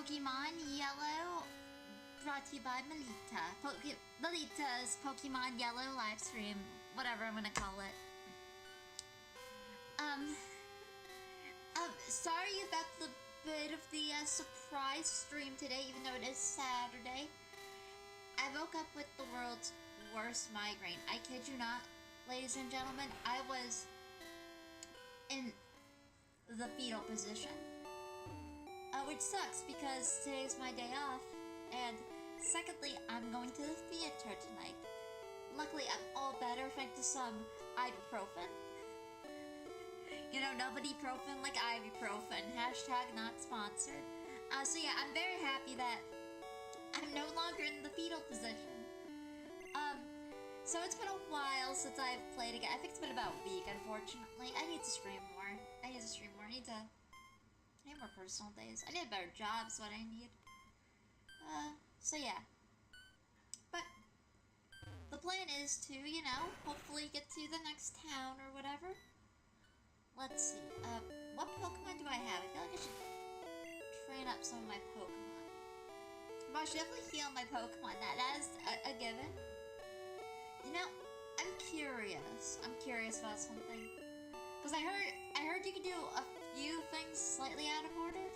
Pokemon Yellow, brought to you by Melitta. Melitta's Pokemon Yellow live stream, whatever I'm gonna call it. Sorry about the bit of the surprise stream today, even though it is Saturday. I woke up with the world's worst migraine. I kid you not, ladies and gentlemen. I was in the fetal position. Which sucks because today's my day off, and secondly, I'm going to the theater tonight. Luckily, I'm all better thanks to some ibuprofen. You know, nobody profan like ibuprofen. Hashtag not sponsored. So yeah, I'm very happy that I'm no longer in the fetal position. So it's been a while since I've played again. I think it's been about a week, unfortunately. I need to stream more. I need more personal days. I need a better job, is what I need. So yeah. But the plan is to, you know, hopefully get to the next town or whatever. Let's see. What Pokemon do I have? I feel like I should train up some of my Pokemon. I should definitely heal my Pokemon. That is a given. You know, I'm curious. I'm curious about something. Because I heard you could do a few things slightly out of order.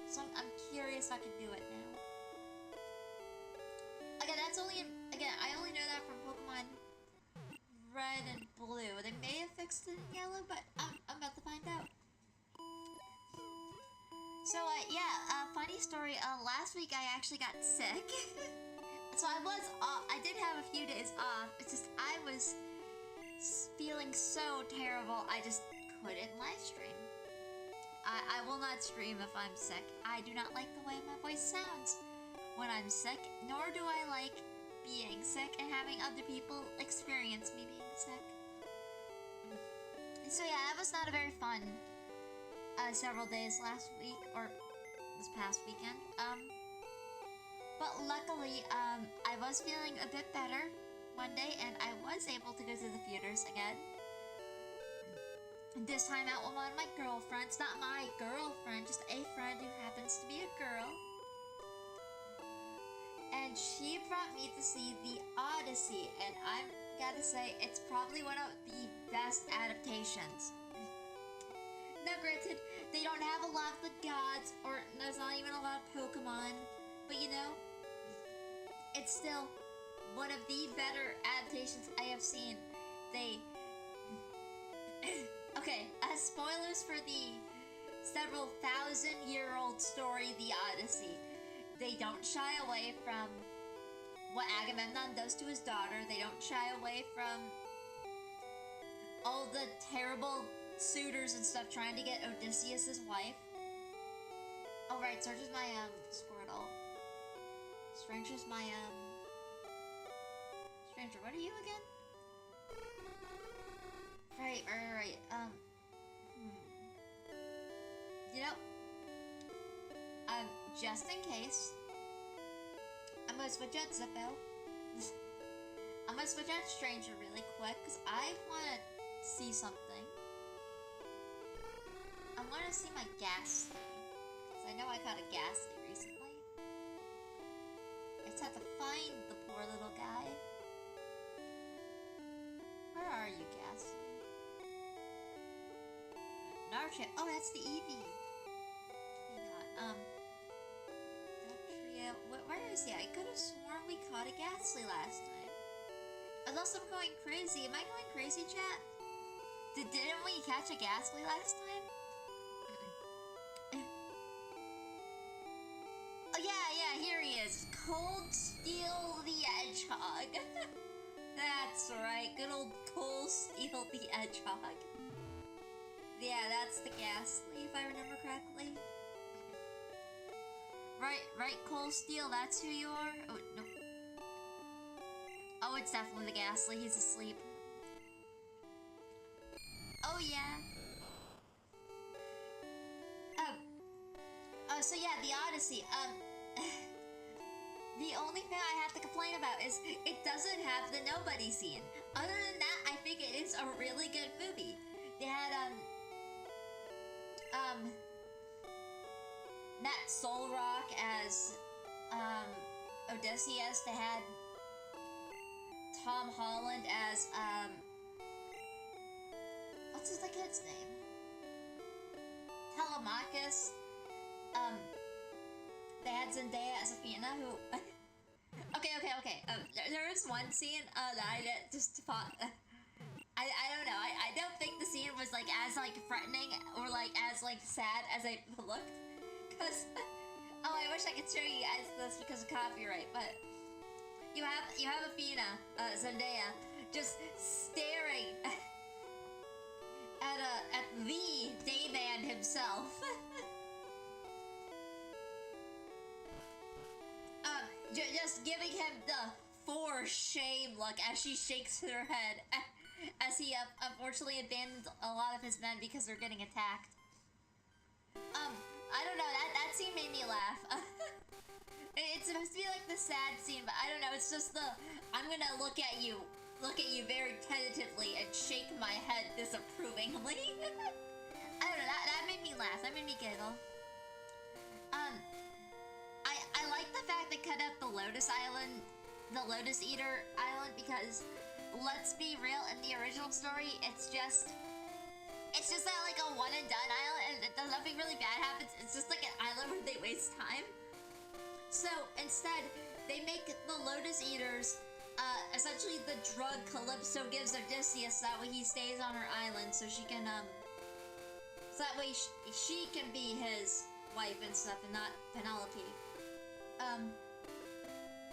So I'm curious if I can do it now. Again, I only know that from Pokemon Red and Blue. They may have fixed it in Yellow, but I'm about to find out. So, yeah, funny story. Last week I actually got sick. So I was off. I did have a few days off. It's just I was feeling so terrible. I just couldn't live stream. I will not stream if I'm sick. I do not like the way my voice sounds when I'm sick, nor do I like being sick and having other people experience me being sick. So yeah, that was not a very fun several days last week, or this past weekend. But luckily, I was feeling a bit better one day, and I was able to go to the theaters again. This time out with one of my girlfriends. Not my girlfriend, just a friend who happens to be a girl. And she brought me to see The Odyssey, and I gotta say, it's probably one of the best adaptations. Now granted, they don't have a lot of the gods, or there's not even a lot of Pokemon, but you know, it's still one of the better adaptations I have seen. Okay, spoilers for the several thousand-year-old story, The Odyssey. They don't shy away from what Agamemnon does to his daughter. They don't shy away from all the terrible suitors and stuff trying to get Odysseus' wife. Oh right, Stranger's my Squirtle. Stranger's my Stranger, what are you again? Right. You know, just in case, I'm gonna switch out Zippo. I'm gonna switch out Stranger really quick, because I wanna see something. I wanna see my Ghastly, because I know I caught a Ghastly recently. I just have to find the poor little guy. Where are you, Ghastly? Narchet. Oh, that's the Eevee. Trio. Where is he? I could have sworn we caught a Ghastly last time. Unless I'm going crazy. Am I going crazy, chat? Didn't we catch a Ghastly last time? Oh, yeah, here he is. Cold Steel the Hedgehog. That's right, good old Cold Steel the Hedgehog. Yeah, that's the Ghastly, if I remember correctly. Right, Cold Steel, that's who you are? Oh, no. Oh, it's definitely the Ghastly, he's asleep. Oh, yeah. So yeah, The Odyssey, the only thing I have to complain about is it doesn't have the nobody scene. Other than that, I think it is a really good movie. They had, not Soul Rock as Odysseus. They had Tom Holland as what's the kid's name? Telemachus. They had Zendaya as Athena, who. Okay. There is one scene that I just thought. I don't know. I don't think the scene was like as like threatening or like as like sad as it looked. Cause I wish I could show you guys this because of copyright, but you have Athena, Zendaya, just staring at the Dayman himself. Just giving him the for shame look as she shakes her head as he unfortunately abandons a lot of his men because they're getting attacked. I don't know, that scene made me laugh. It's supposed to be like the sad scene, but I don't know, it's just the I'm gonna look at you very tentatively and shake my head disapprovingly. I don't know, that made me laugh, that made me giggle. I like the fact they cut out the Lotus Island, the Lotus Eater Island, because let's be real, in the original story, it's just that like a one and done island, and nothing really bad happens. It's just like an island where they waste time. So instead, they make the Lotus Eaters essentially the drug Calypso gives Odysseus. That way he stays on her island, so she can so that way she can be his wife and stuff, and not Penelope.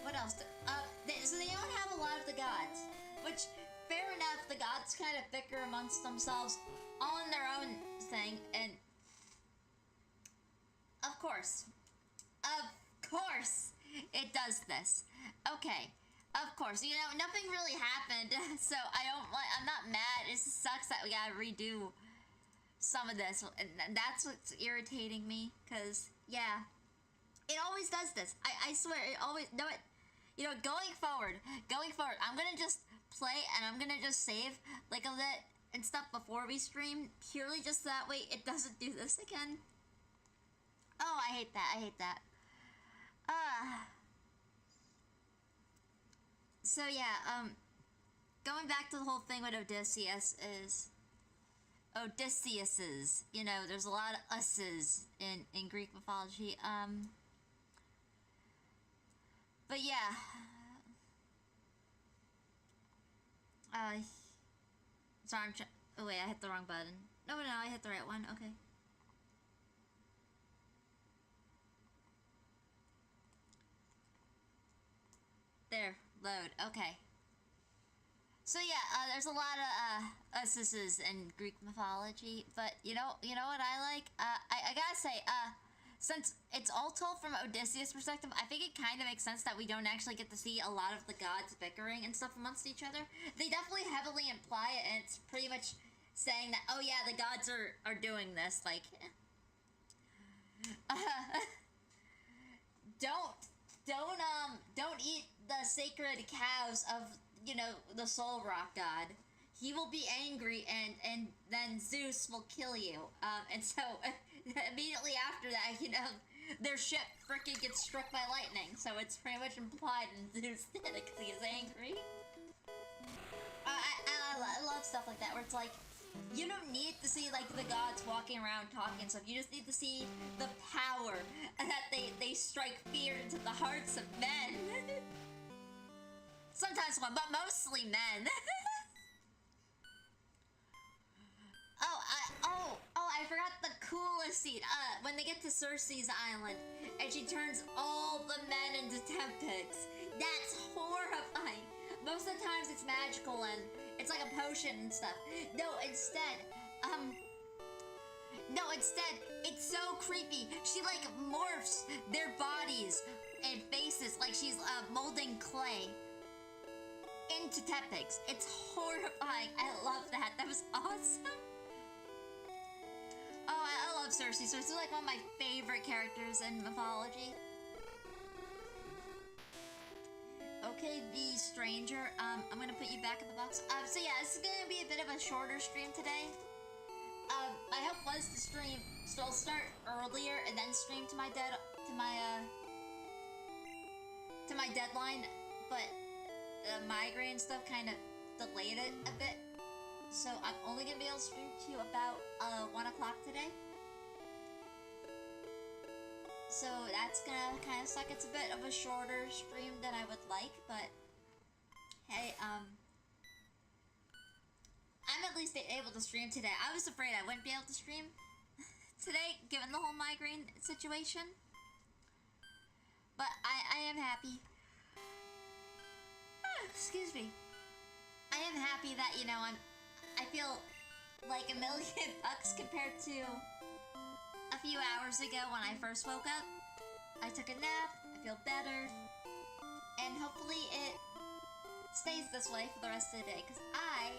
What else? So they don't have a lot of the gods, which, fair enough, the gods kind of bicker amongst themselves on their own thing, and of course, it does this. Okay, of course, you know, nothing really happened, so I'm not mad. It just sucks that we gotta redo some of this, and that's what's irritating me, because, yeah. It always does this. I swear, it always, no, it, you know, going forward, I'm gonna just play and I'm gonna just save like a bit and stuff before we stream, purely just that way it doesn't do this again. Oh, I hate that. So yeah, going back to the whole thing with Odysseus's, you know, there's a lot of us's in Greek mythology, but yeah, sorry, oh wait, I hit the wrong button. No, I hit the right one, okay. There, load, okay. So yeah, there's a lot of us's in Greek mythology, but you know what I like? I gotta say, since it's all told from Odysseus' perspective, I think it kind of makes sense that we don't actually get to see a lot of the gods bickering and stuff amongst each other. They definitely heavily imply it, and it's pretty much saying that, oh yeah, the gods are doing this, like, don't eat the sacred cows of, you know, the Soul Rock god. He will be angry, and then Zeus will kill you. And so immediately after that, you know, their ship frickin' gets struck by lightning. So it's pretty much implied, and Zeus did it because he is angry. I love stuff like that, where it's like, you don't need to see like the gods walking around talking and stuff. You just need to see the power that they strike fear into the hearts of men. Sometimes one, but mostly men. I forgot the coolest scene. When they get to Circe's island, and she turns all the men into Tempics. That's horrifying. Most of the times it's magical and it's like a potion and stuff. No, instead, it's so creepy. She like morphs their bodies and faces like she's molding clay into Tempics. It's horrifying. I love that. That was awesome. Oh, I love Circe. Circe is like one of my favorite characters in mythology. Okay, the stranger. I'm gonna put you back in the box. So yeah, this is gonna be a bit of a shorter stream today. I hope was to stream, so I'll start earlier and then stream to my deadline, but the migraine stuff kind of delayed it a bit. So I'm only gonna be able to stream to about 1 o'clock today. So that's gonna kind of suck. It's a bit of a shorter stream than I would like, but hey, I'm at least able to stream today. I was afraid I wouldn't be able to stream today, given the whole migraine situation. But I am happy. Excuse me. I am happy that, you know, I feel like $1 million compared to a few hours ago when I first woke up. I took a nap, I feel better, and hopefully it stays this way for the rest of the day, because I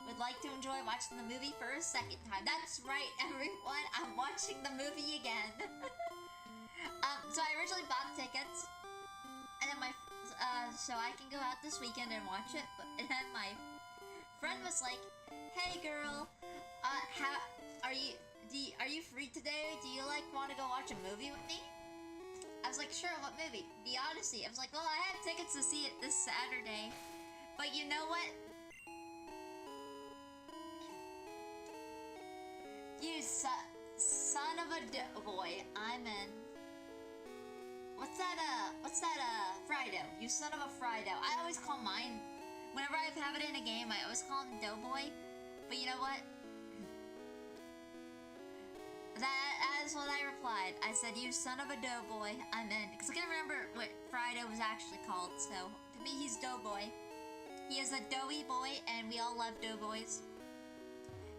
would like to enjoy watching the movie for a second time. That's right, everyone, I'm watching the movie again. So I originally bought tickets, and then so I can go out this weekend and watch it, but then my friend was like, "Hey girl, are you free today? Do you want to go watch a movie with me?" I was like, "Sure, what movie?" The Odyssey. I was like, "Well, I have tickets to see it this Saturday, but you know what? You son of a boy, I'm in." What's that, Frido? You son of a Frido. I always call mine, whenever I have it in a game, I always call him Doughboy. But you know what? That is what I replied. I said, "You son of a Doughboy, I'm in." Because I can't remember what Frido was actually called, so to me, he's Doughboy. He is a doughy boy, and we all love doughboys.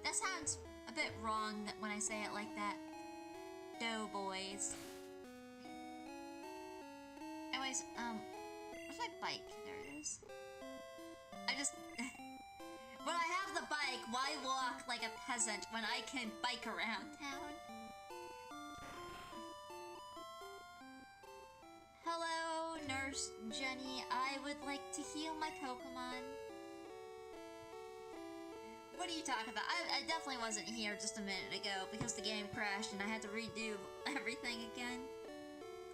That sounds a bit wrong when I say it like that. Doughboys. Anyways, where's my bike? There it is. When I have the bike, why walk like a peasant when I can bike around town? Hello, Nurse Jenny. I would like to heal my Pokemon. What are you talking about? I definitely wasn't here just a minute ago because the game crashed and I had to redo everything again.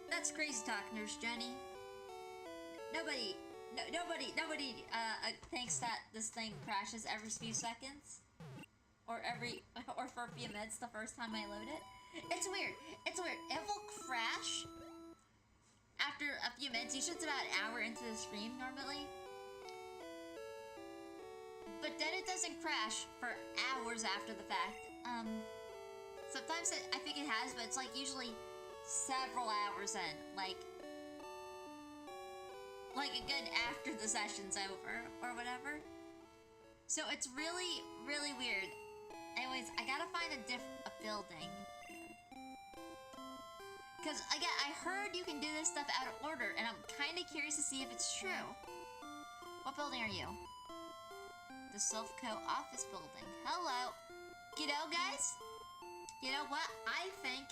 That's crazy talk, Nurse Jenny. Nobody thinks that this thing crashes every few seconds, or for a few minutes the first time I load it. It's weird. It will crash after a few minutes. Usually it's about an hour into the stream normally, but then it doesn't crash for hours after the fact. Sometimes I think it has, but it's usually several hours in, like a good after the session's over or whatever. So it's really, really weird. Anyways, I gotta find a building, because I heard you can do this stuff out of order, and I'm kind of curious to see if it's true. What building are you? The Silphco office building. Hello. You know, guys? You know what? I think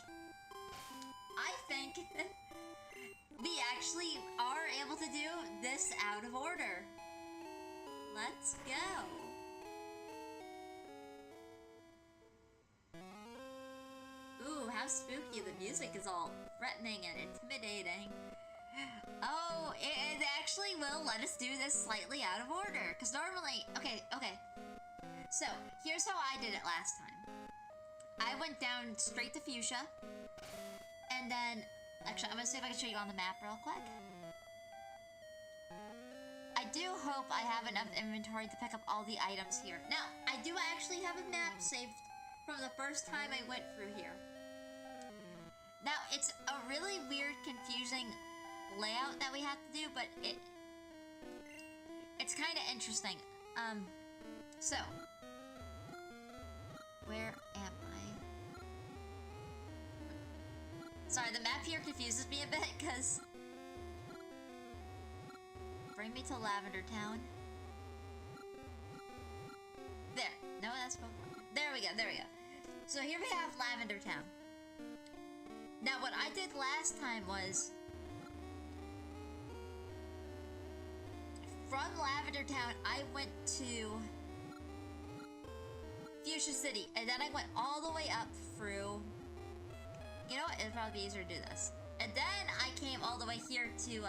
we actually are able to do this out of order. Let's go. Ooh, how spooky. The music is all threatening and intimidating. Oh, it actually will let us do this slightly out of order. Because normally... Okay. So, here's how I did it last time. I went down straight to Fuchsia. And then... Actually, I'm gonna see if I can show you on the map real quick. I do hope I have enough inventory to pick up all the items here. Now, I do actually have a map saved from the first time I went through here. Now, it's a really weird, confusing layout that we have to do, but it's kind of interesting. So, where am I? Sorry, the map here confuses me a bit, because... Bring me to Lavender Town. There. No, that's Pokemon. There we go. So here we have Lavender Town. Now, what I did last time was... From Lavender Town, I went to... Fuchsia City, and then I went all the way up through... You know what? It'd probably be easier to do this. And then I came all the way here to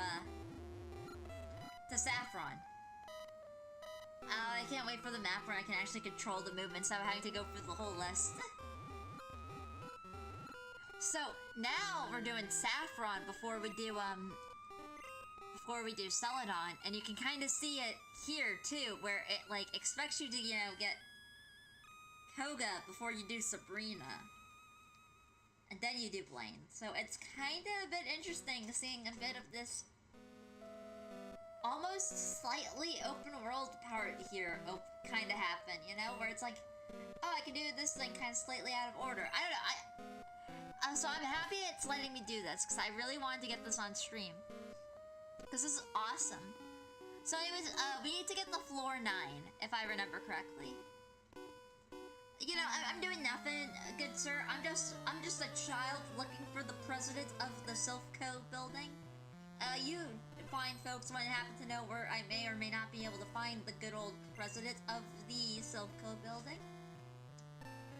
Saffron. I can't wait for the map where I can actually control the movement instead of having to go through the whole list. So, now we're doing Saffron before we do Celadon, and you can kind of see it here, too, where it, like, expects you to, you know, get Koga before you do Sabrina. And then you do Blaine. So it's kind of a bit interesting seeing a bit of this almost slightly open world part here kind of happen, you know? Where it's like, oh, I can do this thing kind of slightly out of order. I don't know, so I'm happy it's letting me do this, because I really wanted to get this on stream. Because this is awesome. So anyways, we need to get the floor 9, if I remember correctly. You know, I'm doing nothing, good sir. I'm just a child looking for the president of the Silphco building. You fine folks might happen to know where I may or may not be able to find the good old president of the Silphco building.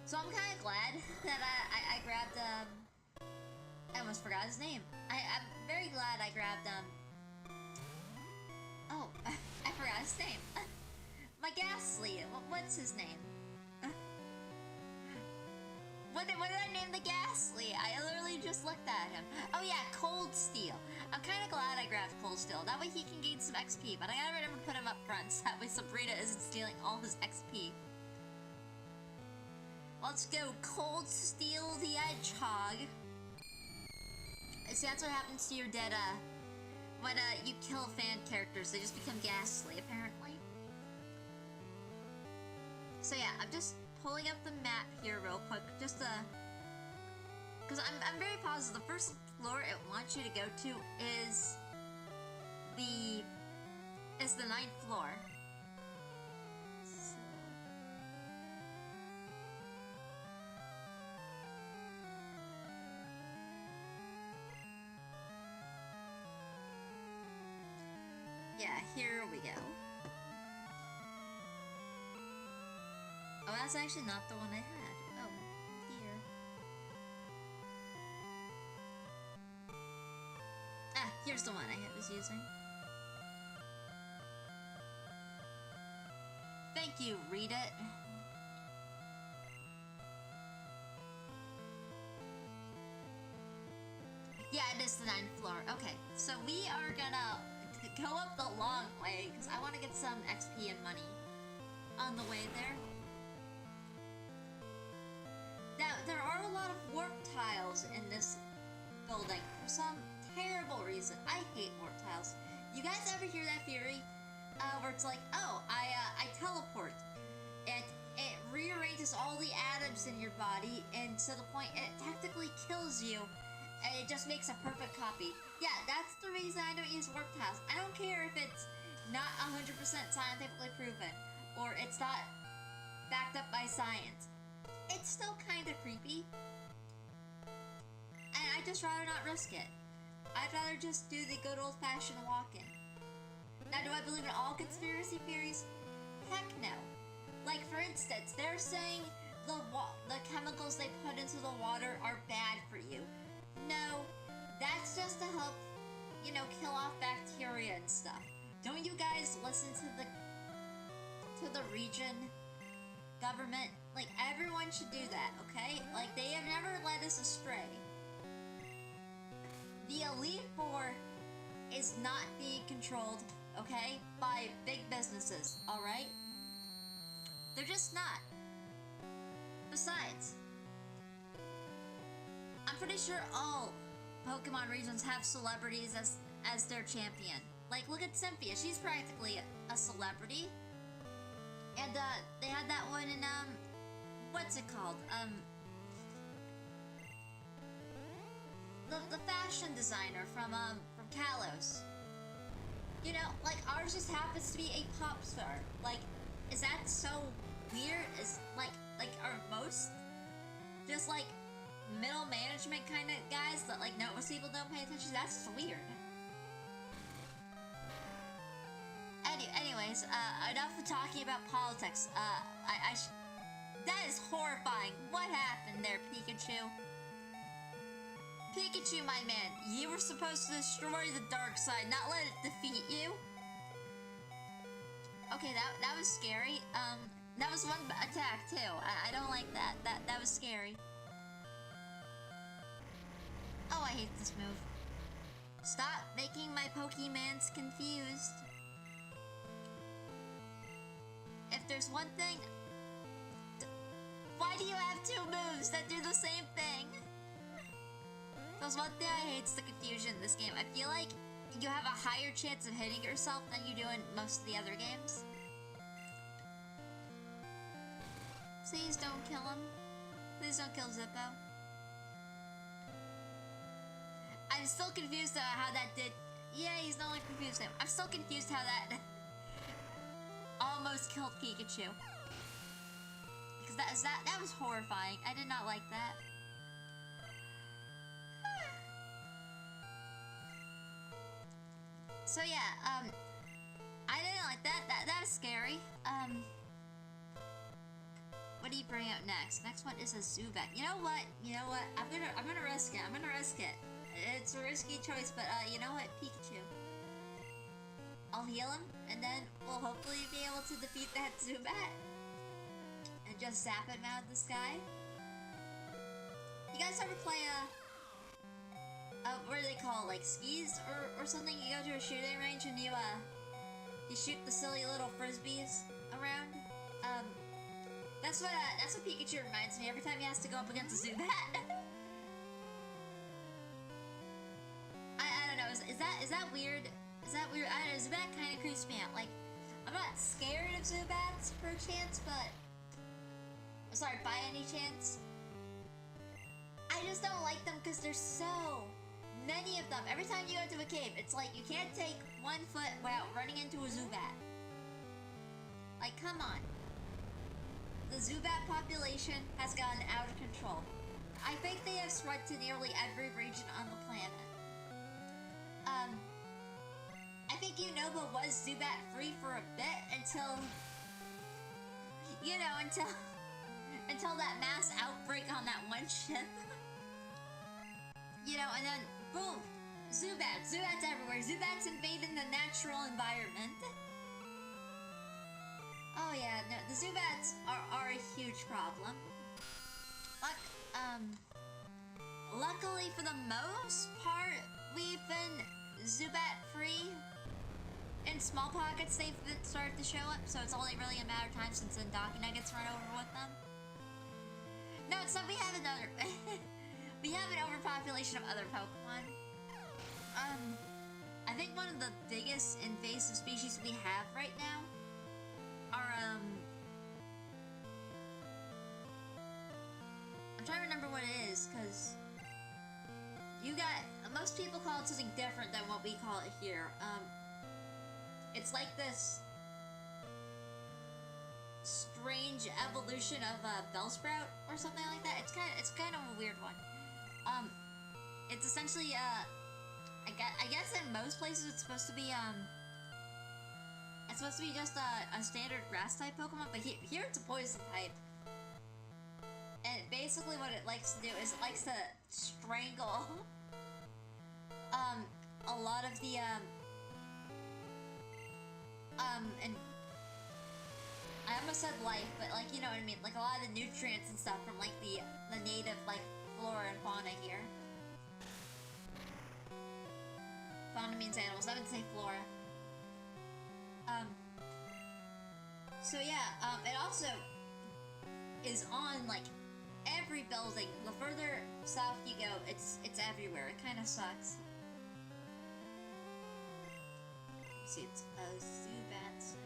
So I'm kind of glad that I grabbed, I almost forgot his name. I'm very glad I grabbed, oh, I forgot his name. My Ghastly, what's his name? What did I name the Ghastly? I literally just looked at him. Oh yeah, Cold Steel. I'm kind of glad I grabbed Cold Steel. That way he can gain some XP, but I gotta remember to put him up front so that way Sabrina isn't stealing all his XP. Let's go, Cold Steel the Hedgehog. See, that's what happens to your dead, when you kill fan characters. They just become ghastly, apparently. So yeah, I'm just pulling up the map here real quick, just because I'm very positive the first floor it wants you to go to is the 9th floor. So yeah, here we go. Oh, that's actually not the one I had. Oh, dear. Ah, here's the one I was using. Thank you, read it. Yeah, it is the 9th floor. Okay, so we are gonna go up the long way, because I want to get some XP and money on the way there. Now, there are a lot of warp tiles in this building for some terrible reason. I hate warp tiles. You guys ever hear that theory? Where it's like, oh, I teleport. And it rearranges all the atoms in your body, and to the point it technically kills you, and it just makes a perfect copy. Yeah, that's the reason I don't use warp tiles. I don't care if it's not 100% scientifically proven, or it's not backed up by science. It's still kind of creepy, and I'd just rather not risk it. I'd rather just do the good old-fashioned walk-in. Now, do I believe in all conspiracy theories? Heck no. Like, for instance, they're saying the chemicals they put into the water are bad for you. No, that's just to help, you know, kill off bacteria and stuff. Don't you guys listen to the region government? Like, everyone should do that, okay? Like, they have never led us astray. The Elite Four is not being controlled, okay, by big businesses, alright? They're just not. Besides, I'm pretty sure all Pokemon regions have celebrities as their champion. Like, look at Cynthia, she's practically a celebrity. And, they had that one in, what's it called? The fashion designer from Kalos. You know, like, ours just happens to be a pop star. Like, is that so weird? Is, like, are most just, like, middle management kind of guys that, like, most people don't pay attention? That's just weird. Anyways, enough of talking about politics. That is horrifying. What happened there, Pikachu? Pikachu, my man, you were supposed to destroy the dark side, not let it defeat you. Okay, that was scary. That was one attack too. I don't like that. That was scary. Oh, I hate this move. Stop making my Pokemons confused. If there's one thing... Why do you have two moves that do the same thing? There's one thing I hate is the confusion in this game. I feel like you have a higher chance of hitting yourself than you do in most of the other games. Please don't kill him. Please don't kill Zippo. I'm still confused about how that did... Yeah, he's no longer confused. I'm still confused how that almost killed Pikachu. Because that was horrifying. I did not like that. So yeah, I didn't like that. That was scary. What do you bring out next? Next one is a Zubat. You know what? I'm gonna risk it. It's a risky choice, but you know what? Pikachu. I'll heal him, and then we'll hopefully be able to defeat that Zubat. And just zap him out of the sky. You guys ever play what do they call it? Like skis or something? You go to a shooting range and you shoot the silly little frisbees around. That's what Pikachu reminds me every time he has to go up against a Zubat. I don't know. Is that weird? Is that weird? I don't know. Zubat kind of creeps me out. Like, I'm not scared of Zubats per chance, but sorry, by any chance. I just don't like them because there's so many of them. Every time you go into a cave, it's like you can't take 1 foot without running into a Zubat. Like, come on. The Zubat population has gotten out of control. I think they have spread to nearly every region on the planet. I think Unova was Zubat free for a bit until that mass outbreak on that one ship. And then boom, Zubats everywhere. Zubats invading the natural environment. Oh yeah, no, the Zubats are a huge problem. Luckily for the most part, we've been Zubat free. In small pockets, they've started to show up, so it's only really a matter of time since Indocina gets run over with them. No, it's not. We have an overpopulation of other Pokemon. I think one of the biggest invasive species we have right now are I'm trying to remember what it is, because most people call it something different than what we call it here. It's like this strange evolution of Bellsprout or something like that. It's kind of a weird one. It's essentially I guess in most places it's supposed to be just a standard grass type Pokemon, but here it's a poison type. And basically what it likes to do is it likes to strangle a lot of the and I almost said life, but like, you know what I mean, like a lot of the nutrients and stuff from like the native like flora and fauna here. Fauna means animals, I wouldn't say flora. So yeah, it also is on like every building. The further south you go, it's everywhere. It kind of sucks. See, it's a Zubat.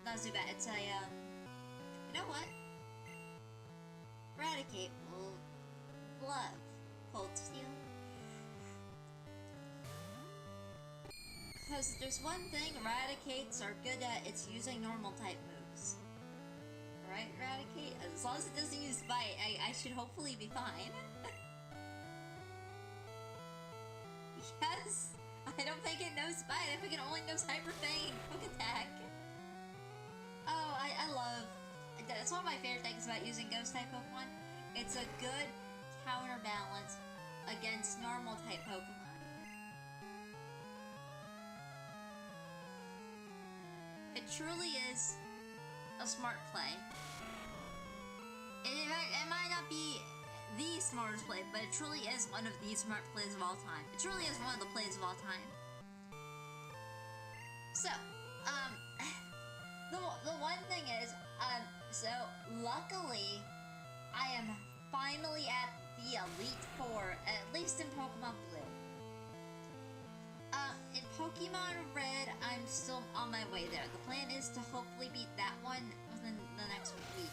Not Zubat, it's a, you know what? Eradicate will love Cold Steel. Because there's one thing Eradicates are good at, it's using normal type moves. Right, Eradicate? As long as it doesn't use Bite, I should hopefully be fine. Yes! I don't think it knows Bite, I think it only knows Hyper Fang and Quick Attack. Oh, I love... That's one of my favorite things about using ghost type Pokemon. It's a good counterbalance against normal type Pokemon. It truly is a smart play. It might not be the smartest play, but it truly is one of the smart plays of all time. It truly is one of the plays of all time. So, the one thing is, so luckily, I am finally at the Elite Four, at least in Pokemon Blue. In Pokemon Red, I'm still on my way there. The plan is to hopefully beat that one within the next week.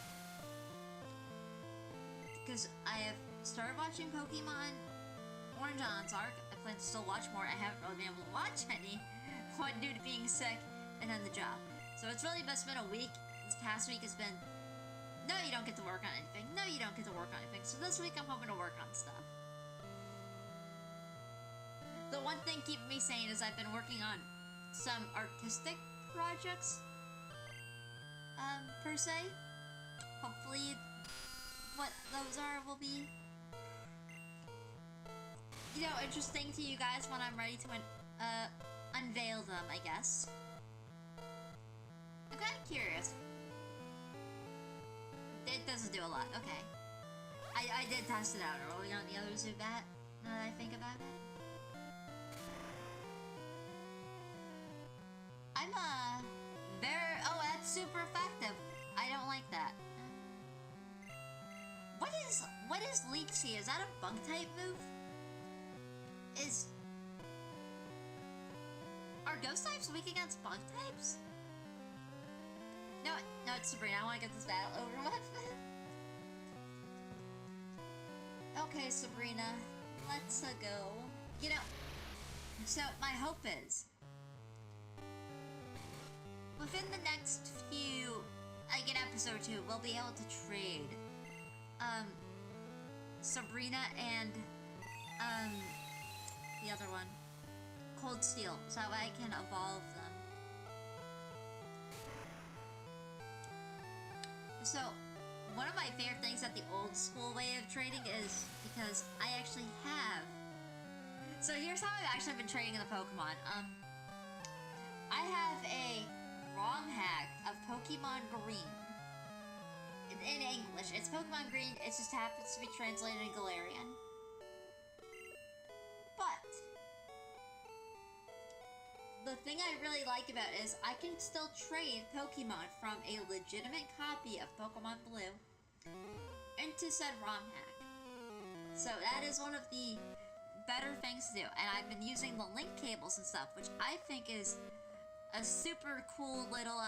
Because I have started watching Pokemon Orange on Arc. I plan to still watch more. I haven't really been able to watch any, one due to being sick and on the job. So it's really been a week. This past week has been, no, you don't get to work on anything. No, you don't get to work on anything. So this week I'm hoping to work on stuff. The one thing keeping me sane is I've been working on some artistic projects, per se. Hopefully what those are will be, you know, interesting to you guys when I'm ready to unveil them, I guess. I'm kind of curious. It doesn't do a lot. Okay. I did test it out earlier on the other Zubat, now that I think about it. I'm, oh, that's super effective. I don't like that. What is Leechy? Is that a bug type move? Are ghost types weak against bug types? No, it's Sabrina. I want to get this battle over with. Okay, Sabrina, let's go. You know, so my hope is within the next few, like in episode 2, we'll be able to trade Sabrina and the other one, Cold Steel, so that way I can evolve them. So, one of my favorite things at the old school way of trading is because I actually have. So here's how I've actually been trading in the Pokemon. I have a ROM hack of Pokemon Green. In English, it's Pokemon Green, it just happens to be translated in Galarian. But the thing I really like about it is I can still trade Pokemon from a legitimate copy of Pokemon Blue into said ROM hack. So that is one of the better things to do, and I've been using the link cables and stuff, which I think is a super cool little,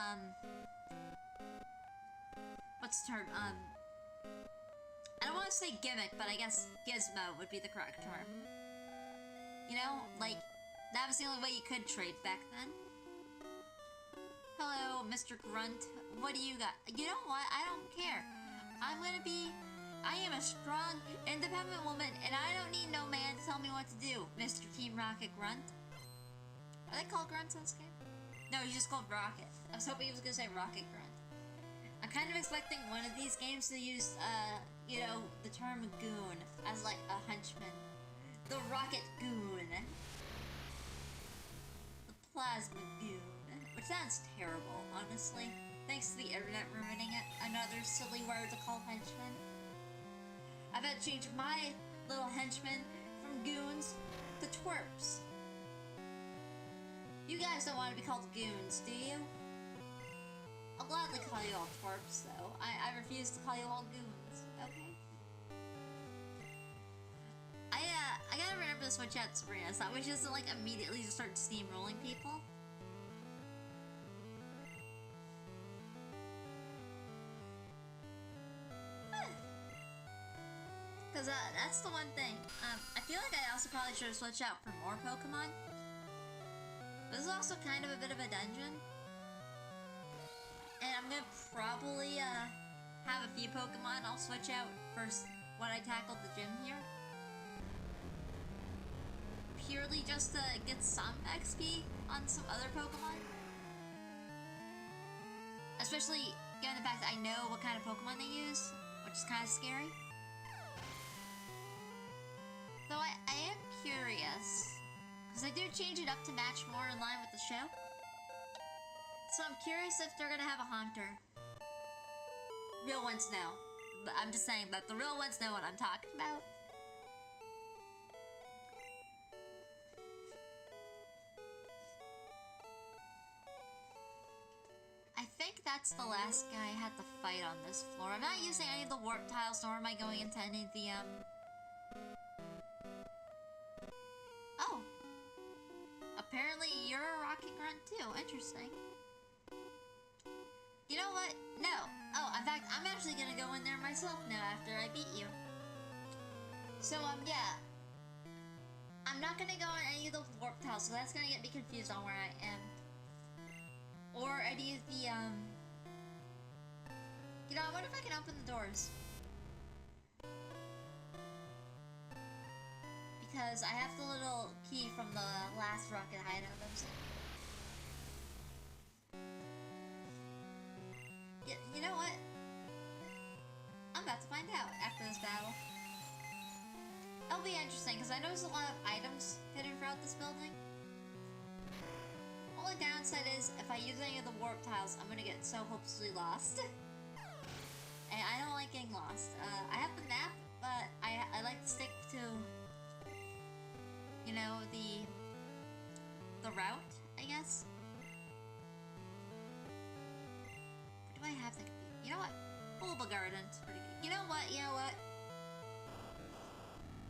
what's the term, I don't want to say gimmick, but I guess gizmo would be the correct term. You know, like, that was the only way you could trade back then. Hello, Mr. Grunt. What do you got? You know what? I don't care. I am a strong, independent woman, and I don't need no man to tell me what to do, Mr. Team Rocket Grunt. Are they called grunts in this game? No, he's just called Rocket. I was hoping he was gonna say Rocket Grunt. I'm kind of expecting one of these games to use, you know, the term goon as like a henchman. The Rocket Goon. The Plasma Goon. Which sounds terrible, honestly. Thanks to the internet ruining it. Another silly word to call henchman. I've had to change my little henchmen from goons to twerps. You guys don't want to be called goons, do you? I'll gladly call you all twerps, though. I refuse to call you all goons, okay? I gotta remember to switch out Sabrina, so that way she doesn't, like, immediately just start steamrolling people. Because that's the one thing. I feel like I also probably should have switched out for more Pokemon. This is also kind of a bit of a dungeon. And I'm gonna probably have a few Pokemon I'll switch out first when I tackle the gym here. Purely just to get some XP on some other Pokemon. Especially given the fact that I know what kind of Pokemon they use, which is kind of scary. Though I am curious, because they do change it up to match more in line with the show. So I'm curious if they're gonna have a Haunter. Real ones know. But I'm just saying that the real ones know what I'm talking about. I think that's the last guy I had to fight on this floor. I'm not using any of the warp tiles, nor am I going into any of the, Oh! Apparently you're a rocket grunt too. Interesting. You know what? No. Oh, in fact, I'm actually gonna go in there myself now after I beat you. So, yeah. I'm not gonna go on any of the warp tiles, so that's gonna get me confused on where I am. Or any of the, You know, I wonder if I can open the doors. Because I have the little key from the last rocket hideout that was in. You know what? I'm about to find out after this battle. It'll be interesting, because I noticed a lot of items hidden throughout this building. Only downside is, if I use any of the warp tiles, I'm gonna get so hopelessly lost. And I don't like getting lost. I have the map, but I like to stick to, you know, the route, I guess. What do I have that could be? You know what? Bulba Garden's pretty good. You know what?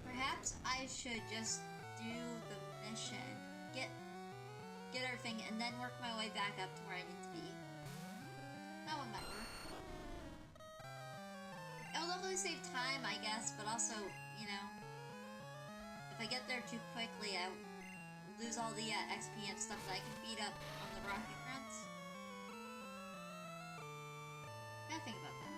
Perhaps I should just do the mission. Get everything, and then work my way back up to where I need to be. That one might work. It'll definitely save time, I guess, but also, you know, if I get there too quickly, I lose all the XP and stuff that I can beat up on the rocket grunts. Gotta think about that.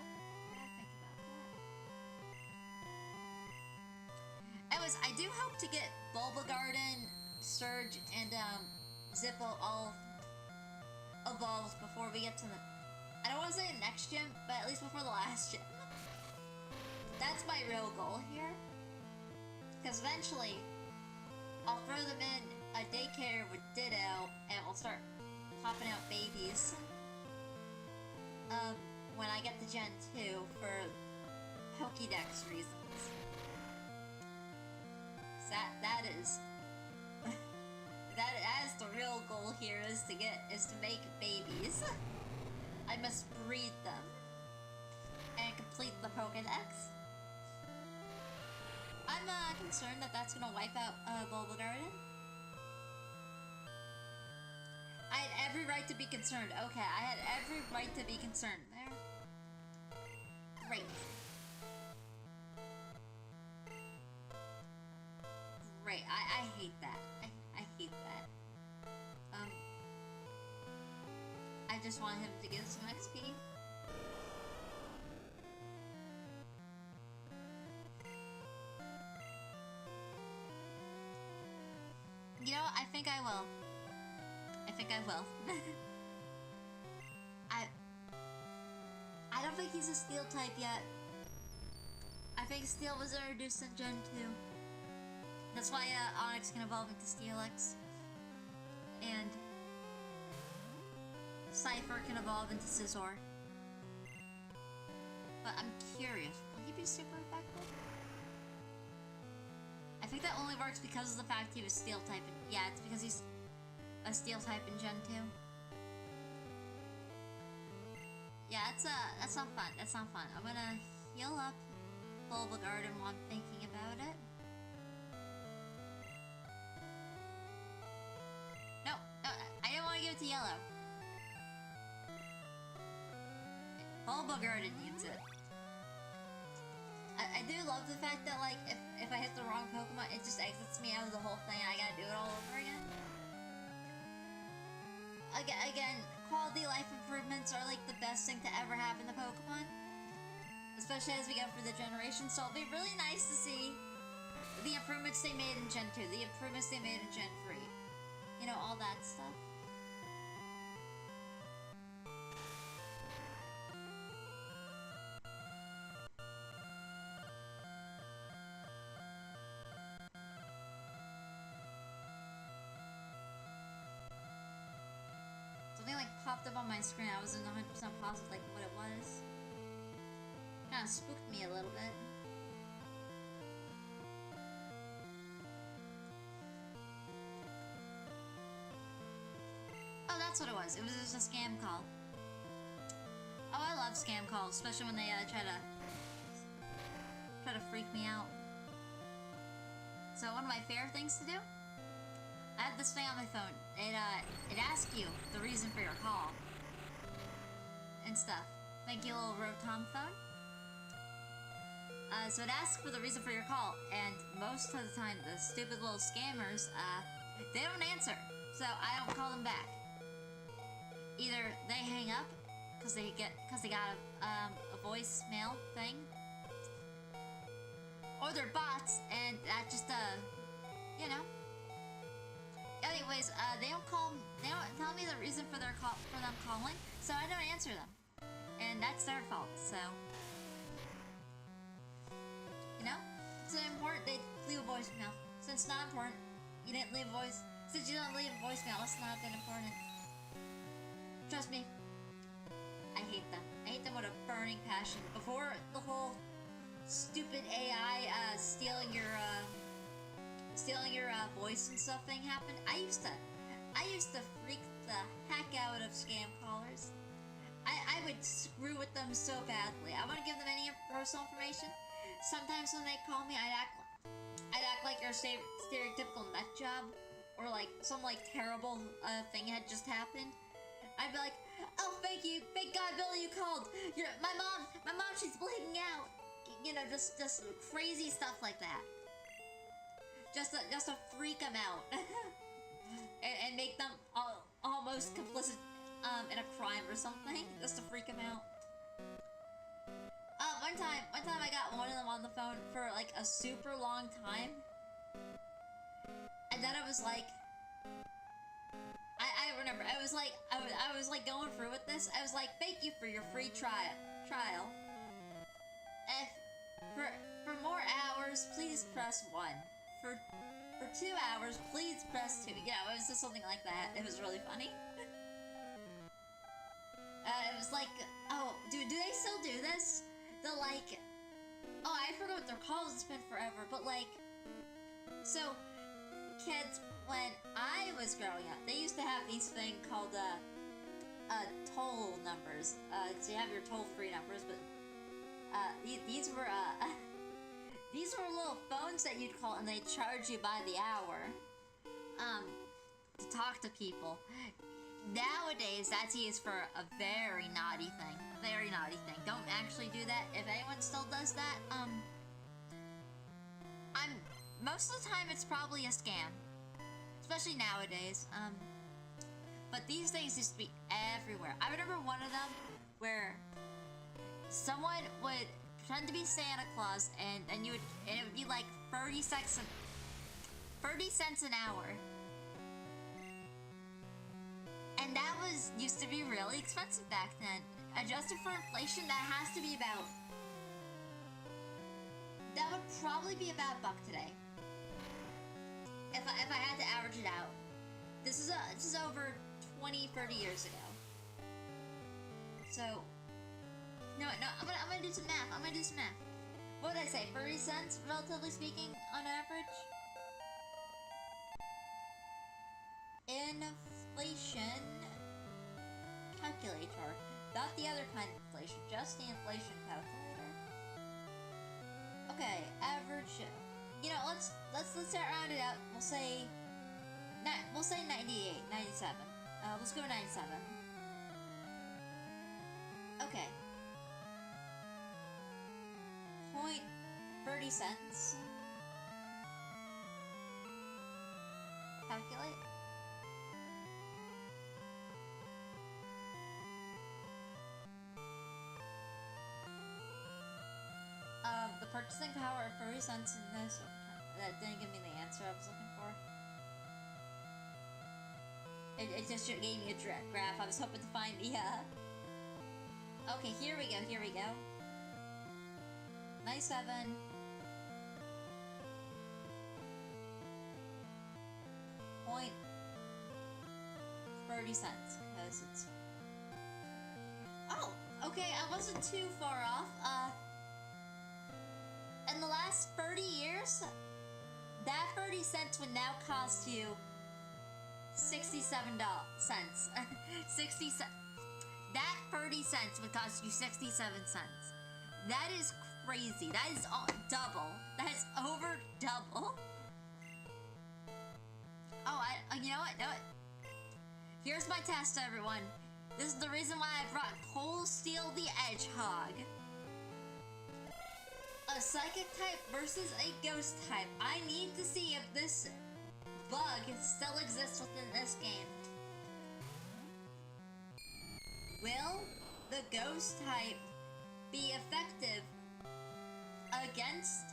Anyways, I do hope to get Bulba Garden, Surge, and Zippo all evolved before we get to the... I don't want to say the next gym, but at least before the last gym. That's my real goal here. Because eventually, I'll throw them in a daycare with Ditto, and we'll start popping out babies. When I get to Gen 2 for Pokédex reasons. That is... that is the real goal here, is to make babies. I must breed them. And complete the Pokédex. I'm concerned that that's gonna wipe out Bulba Garden. I had every right to be concerned. Okay, I had every right to be concerned there. Great. Great. I hate that. I hate that. I just want him to get some XP. You know, I think I will. I don't think he's a Steel type yet. I think Steel was introduced in Gen 2. That's why Onyx can evolve into Steelix. And Cypher can evolve into Scizor. But I'm curious, will he be super effective? I think that only works because of the fact he was Steel type. Yeah, it's because he's a Steel type in Gen 2. Yeah, that's not fun. That's not fun. I'm gonna heal up Bulba Garden while I'm thinking about it. No, I didn't want to give it to Yellow. Bulba Garden needs it. I do love the fact that, like, if I hit the wrong Pokemon, it just exits me out of the whole thing and I gotta do it all over again. Again, quality life improvements are, like, the best thing to ever happen to Pokemon. Especially as we go through the generation, so it'll be really nice to see the improvements they made in Gen 2, the improvements they made in Gen 3. You know, all that stuff. popped up on my screen. I wasn't 100% positive like what it was. Kind of spooked me a little bit. Oh, that's what it was. It was just a scam call. Oh, I love scam calls, especially when they try to freak me out. So one of my favorite things to do, I have this thing on my phone. It asks you the reason for your call and stuff. Thank you, little Rotom phone. So it asks for the reason for your call, and most of the time, the stupid little scammers, they don't answer. So I don't call them back. Either they hang up because they got a voicemail thing, or they're bots, and that just you know. Anyways, they don't tell me the reason for them calling, so I don't answer them, and that's their fault. So you know, it's important they leave a voicemail. Since it's not important, you didn't leave a voice. Since you don't leave a voicemail, it's not that important. Trust me, I hate them. I hate them with a burning passion. Before the whole stupid AI stealing your voice and stuff thing happened, I used to freak the heck out of scam callers. I would screw with them so badly. I wouldn't give them any personal information. Sometimes when they call me, I'd act like your stereotypical nut job, or like some terrible thing had just happened. I'd be like, oh, thank you, thank God, Billy, you called. My mom, she's bleeding out. You know, just crazy stuff like that. Just to freak them out, and make them almost complicit in a crime or something, just to freak them out. One time I got one of them on the phone for like a super long time, and then I was like, I remember I was like going through with this. I was like, thank you for your free trial. If for more hours, please press 1. For 2 hours, please press 2. Yeah, it was just something like that. It was really funny. It was like, oh, do they still do this? The oh, I forgot what they're called. It's been forever, but so kids, when I was growing up, they used to have these thing called toll numbers. So you have your toll-free numbers, but these were little phones that you'd call, and they charge you by the hour to talk to people. Nowadays, that's used for a very naughty thing. Very naughty thing. Don't actually do that. If anyone still does that, most of the time it's probably a scam. Especially nowadays. But these things used to be everywhere. I remember one of them where someone would pretend to be Santa Claus, and it would be like 30 cents an hour. And that used to be really expensive back then. Adjusted for inflation, that would probably be about $1 today. If I had to average it out. This is over 20, 30 years ago. So no, I'm gonna do some math. What did I say? 30 cents, relatively speaking, on average? Inflation calculator. Not the other kind of inflation, just the inflation calculator. Okay, average. You know, let's round it out. We'll say 98, 97. Let's go 97. Okay. 30 cents. Calculate. The purchasing power of 30 cents in this, that didn't give me the answer I was looking for. It just gave me a graph. I was hoping to find the, Okay, here we go. 97. .30 cents, because it's Okay, I wasn't too far off. In the last 30 years, that 30 cents would now cost you 67 cents. 60 cents. That 30 cents would cost you 67 cents. That is crazy. That is double. That is over double. Oh, you know what? Here's my test, everyone. This is the reason why I brought Cold Steel the Hedgehog. A psychic type versus a ghost type. I need to see if this bug still exists within this game. Will the ghost type be effective against...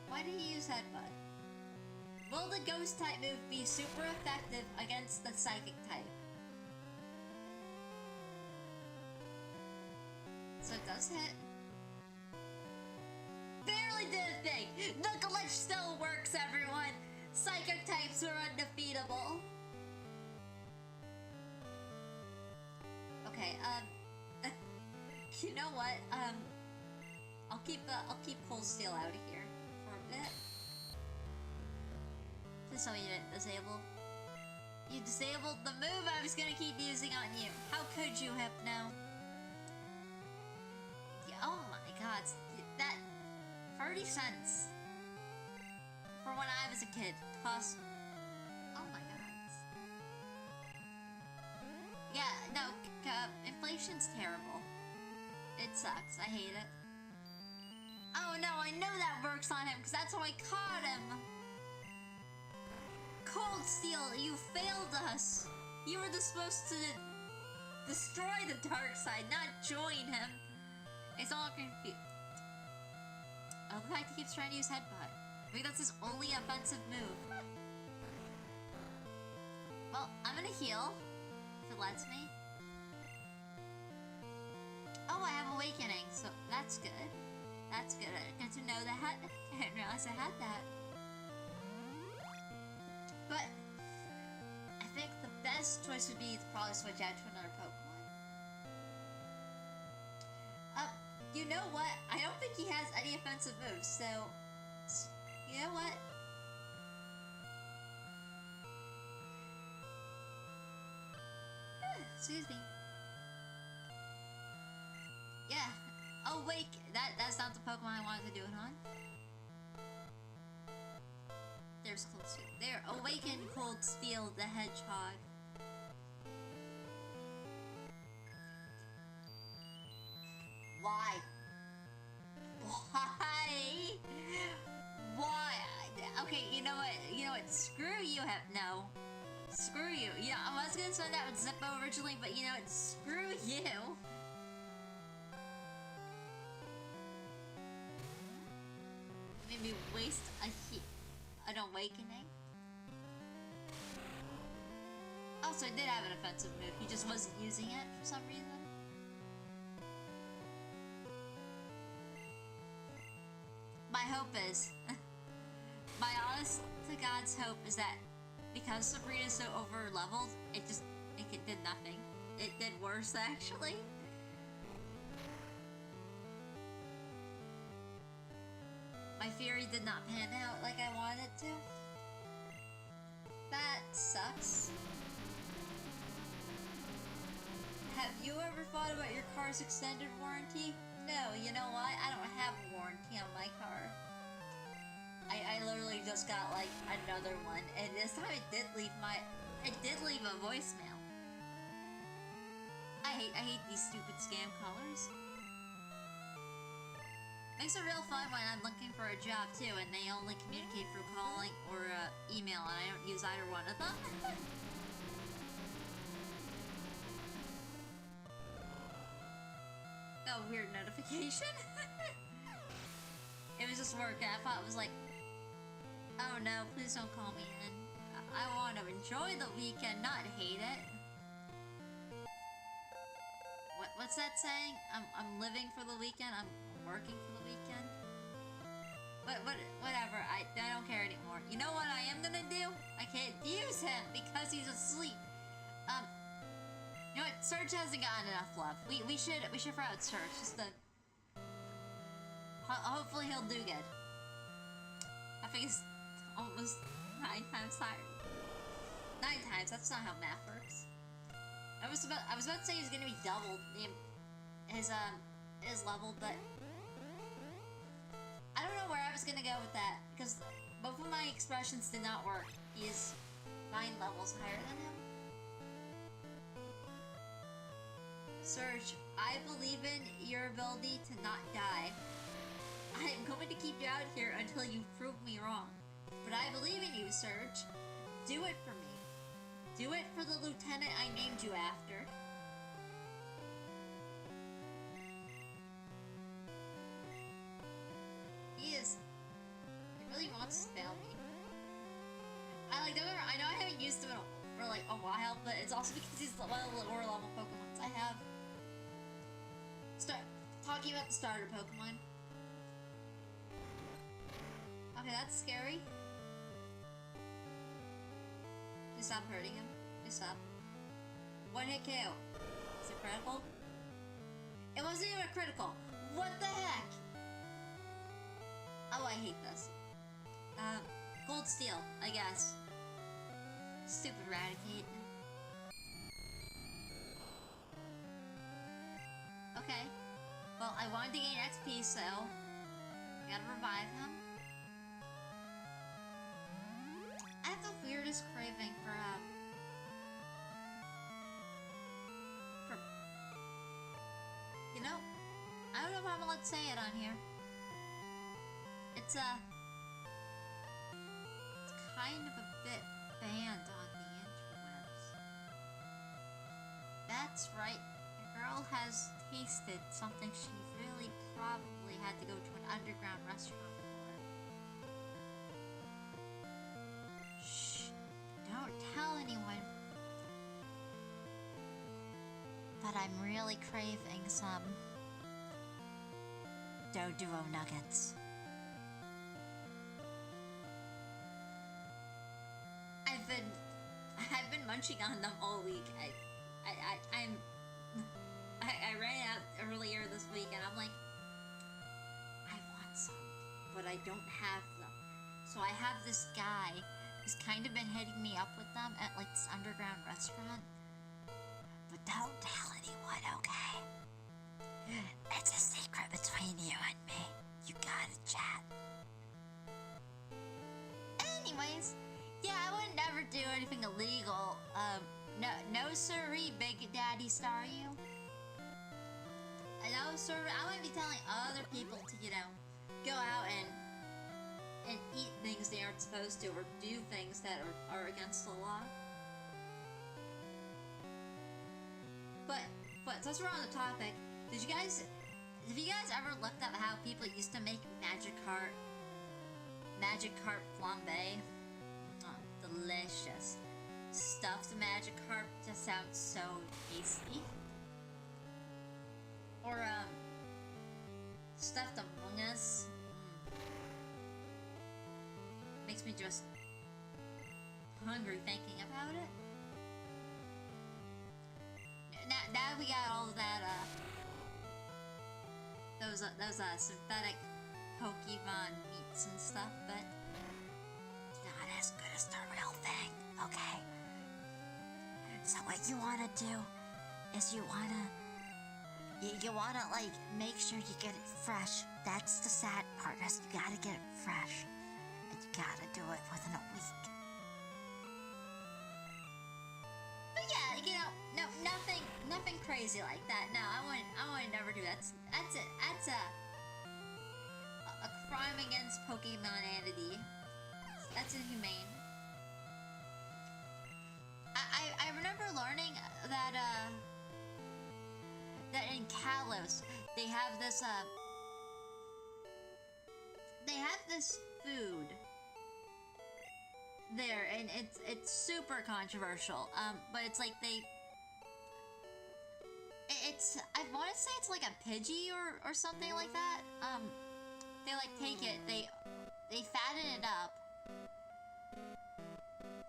Why did he use headbutt? Will the ghost type move be super effective against the psychic type? So it does hit. Barely did a thing! The glitch still works, everyone! Psychic types are undefeatable. Okay, you know what? I'll keep Cold Steel out of here for a bit. Just so you didn't disable. You disabled the move I was gonna keep using on you. How could you, Hypno? Oh my god, that 30 cents for when I was a kid cost... Oh my god. Yeah, no, inflation's terrible. It sucks, I hate it. Oh no, I know that works on him, because that's how I caught him! Cold Steel, you failed us! You were supposed to destroy the dark side, not join him. It's all confused. Oh, the fact he keeps trying to use headbutt. I think that's his only offensive move. Well, I'm gonna heal, if it lets me. Oh, I have Awakening, so that's good. That's good. Good to know that. I didn't realize I had that. But I think the best choice would be to probably switch out to another Pokemon. You know what? I don't think he has any offensive moves, so... You know what? Excuse me. Yeah. Oh, wait. That's not the Pokemon I wanted to do it on. There's Cold Steel. There. Awaken Cold Steel the Hedgehog. Why? Why? Why? Okay, you know what? Screw you, Hypno. Screw you. You know, I was gonna send that with Zippo originally, but you know what? Screw you. Made me waste an Awakening. Also, I did have an offensive move. He just wasn't using it for some reason. My hope is, my honest to God's hope is that because Sabrina's so over leveled, it did nothing. It did worse, actually. My theory did not pan out like I wanted it to. That sucks. Have you ever thought about your car's extended warranty? No, you know what? I don't have a warranty on my car. I literally just got like another one, and this time it did leave a voicemail. I hate these stupid scam callers. Makes it real fun when I'm looking for a job too, and they only communicate through calling or email, and I don't use either one of them. Oh, weird notification. It was just working. I thought it was like, oh no, please don't call me in. I want to enjoy the weekend, not hate it. What's that saying? I'm living for the weekend. I'm working for the weekend. Whatever. I don't care anymore. You know what I am gonna do? I can't use him because he's asleep. You know what? Surge hasn't gotten enough love. We should promote Surge. Just to hopefully he'll do good. I think he's almost 9 times higher. 9 times. That's not how math works. I was about to say he's gonna be doubled his level, but I don't know where I was gonna go with that because both of my expressions did not work. He is 9 levels higher than him. Surge, I believe in your ability to not die. I am going to keep you out here until you prove me wrong. But I believe in you, Surge. Do it for me. Do it for the lieutenant I named you after. He really wants to fail me. I know I haven't used him for like a while, but it's also because he's one of the lower level Pokemons I have. Talking about the starter Pokemon. Okay, that's scary. Please stop hurting him. Please stop. One hit KO. Is it critical? It wasn't even a critical. What the heck? Oh, I hate this. Gold Steel, I guess. Stupid Raticate. Okay. Well, I wanted to gain XP, so I gotta revive him. I have the weirdest craving for you know, I don't know if I'm allowed to say it on here. It's kind of a bit banned on the interwebs. That's right, the girl has tasted something she really probably had to go to an underground restaurant for. Shh, don't tell anyone. But I'm really craving some Doduo nuggets. I've been munching on them all week. I ran out earlier this week and I'm like, I want some, but I don't have them. So I have this guy who's kind of been hitting me up with them at like this underground restaurant. But don't tell anyone, okay? It's a secret between you and me. You gotta chat. Anyways, yeah, I would never do anything illegal. No sirree, Big Daddy Staryu. No sir, I wouldn't be telling other people to, you know, go out and eat things they aren't supposed to, or do things that are against the law. But since we're on the topic, have you guys ever looked up how people used to make Magikarp flambe? Oh, delicious. Stuffed Magikarp just sounds so tasty. Or stuffed Among Us. Makes me just hungry thinking about it. Now we got all of that, those synthetic Pokemon meats and stuff, but not as good as the real thing, okay? So what you wanna do is you wanna like make sure you get it fresh. That's the sad part, is you gotta get it fresh. And you gotta do it within a week. But yeah, you know, no, nothing crazy like that. No, I would never do that. That's a crime against Pokemonanity. That's inhumane. I remember learning that that in Kalos they have this food there, and it's super controversial. But it's like I want to say it's like a Pidgey or something like that. They like take it, they fatten it up,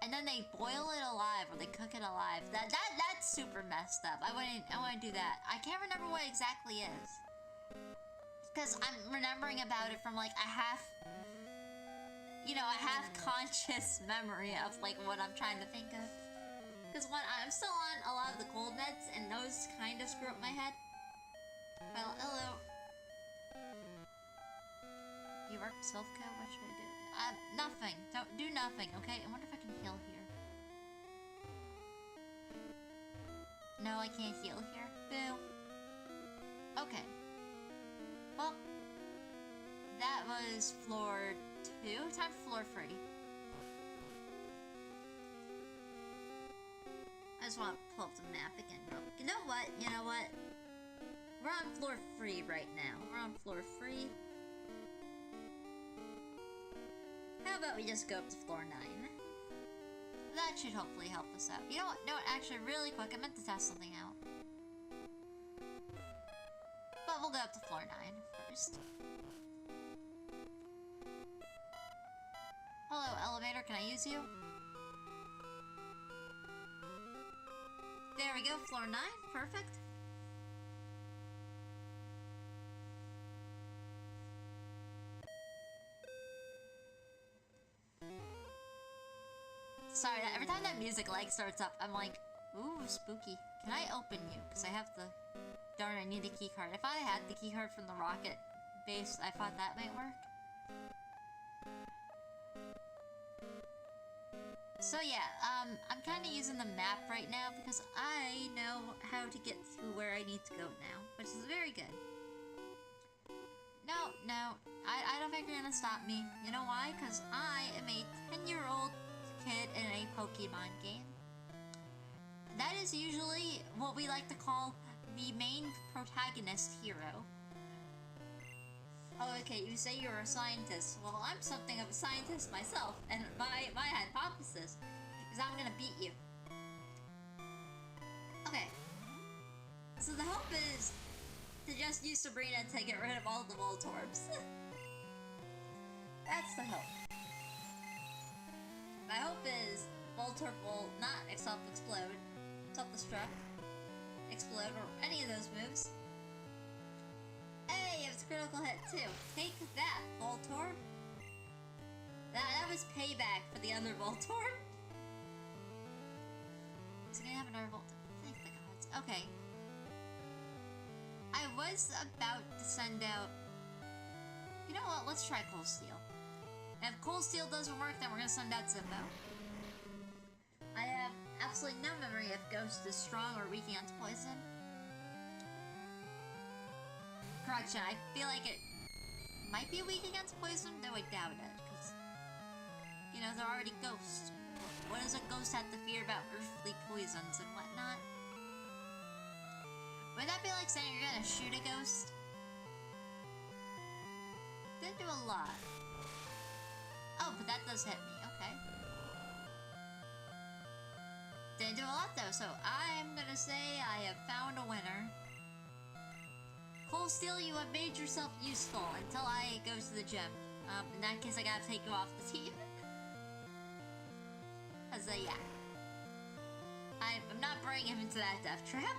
and then they boil it alive or they cook it alive. That's super messed up. I wouldn't do that. I can't remember what it exactly is, because I'm remembering about it from like a half conscious memory of like what I'm trying to think of. Because I'm still on a lot of the cold meds, and those kind of screw up my head. Well, hello. You work self-care? What should I do? Nothing. Don't do nothing, okay? I wonder if I can heal here. No, I can't heal here. Boo. Okay. Well, that was floor 2. Time for floor 3. I just want to pull up the map again. You know what? We're on floor 3 right now. We're on floor 3. How about we just go up to floor 9? That should hopefully help us out. You know what? No, actually, really quick, I meant to test something out. But we'll go up to floor 9 first. Hello, elevator. Can I use you? There we go, floor 9. Perfect. Sorry, every time that music like starts up, I'm like, ooh, spooky. Can I open you? Because I have the... Darn, I need a key card. I thought I had the key card from the rocket base. I thought that might work. So yeah, I'm kind of using the map right now because I know how to get to where I need to go now, which is very good. No, I don't think you're gonna stop me. You know why? Because I am a 10-year-old kid in a Pokemon game. That is usually what we like to call the main protagonist hero. Oh, okay, you say you're a scientist. Well, I'm something of a scientist myself, and my hypothesis is I'm gonna beat you. Okay. So the hope is to just use Sabrina to get rid of all the Voltorbs. That's the hope. My hope is Voltorb will not self-explode, self-destruct, explode, or any of those moves. Hey, it was a critical hit too. Take that, Voltorb. That was payback for the other Voltorb. Is he gonna have another Voltorb? Thank the gods. Okay. I was about to send out... You know what? Let's try Cold Steel. And if Cold Steel doesn't work, then we're gonna send out Zimbo. I have absolutely no memory if Ghost is strong or weak against poison. Correction, I feel like it might be weak against poison, though I doubt it, because, you know, they're already ghosts. What does a ghost have to fear about earthly poisons and whatnot? Would that be like saying you're gonna shoot a ghost? Didn't do a lot. Oh, but that does hit me, okay. Didn't do a lot though, so I'm gonna say I have found a winner. Cold Steel, you have made yourself useful until I go to the gym. In that case, I gotta take you off the team. Cause, yeah. I'm not bringing him into that death trap.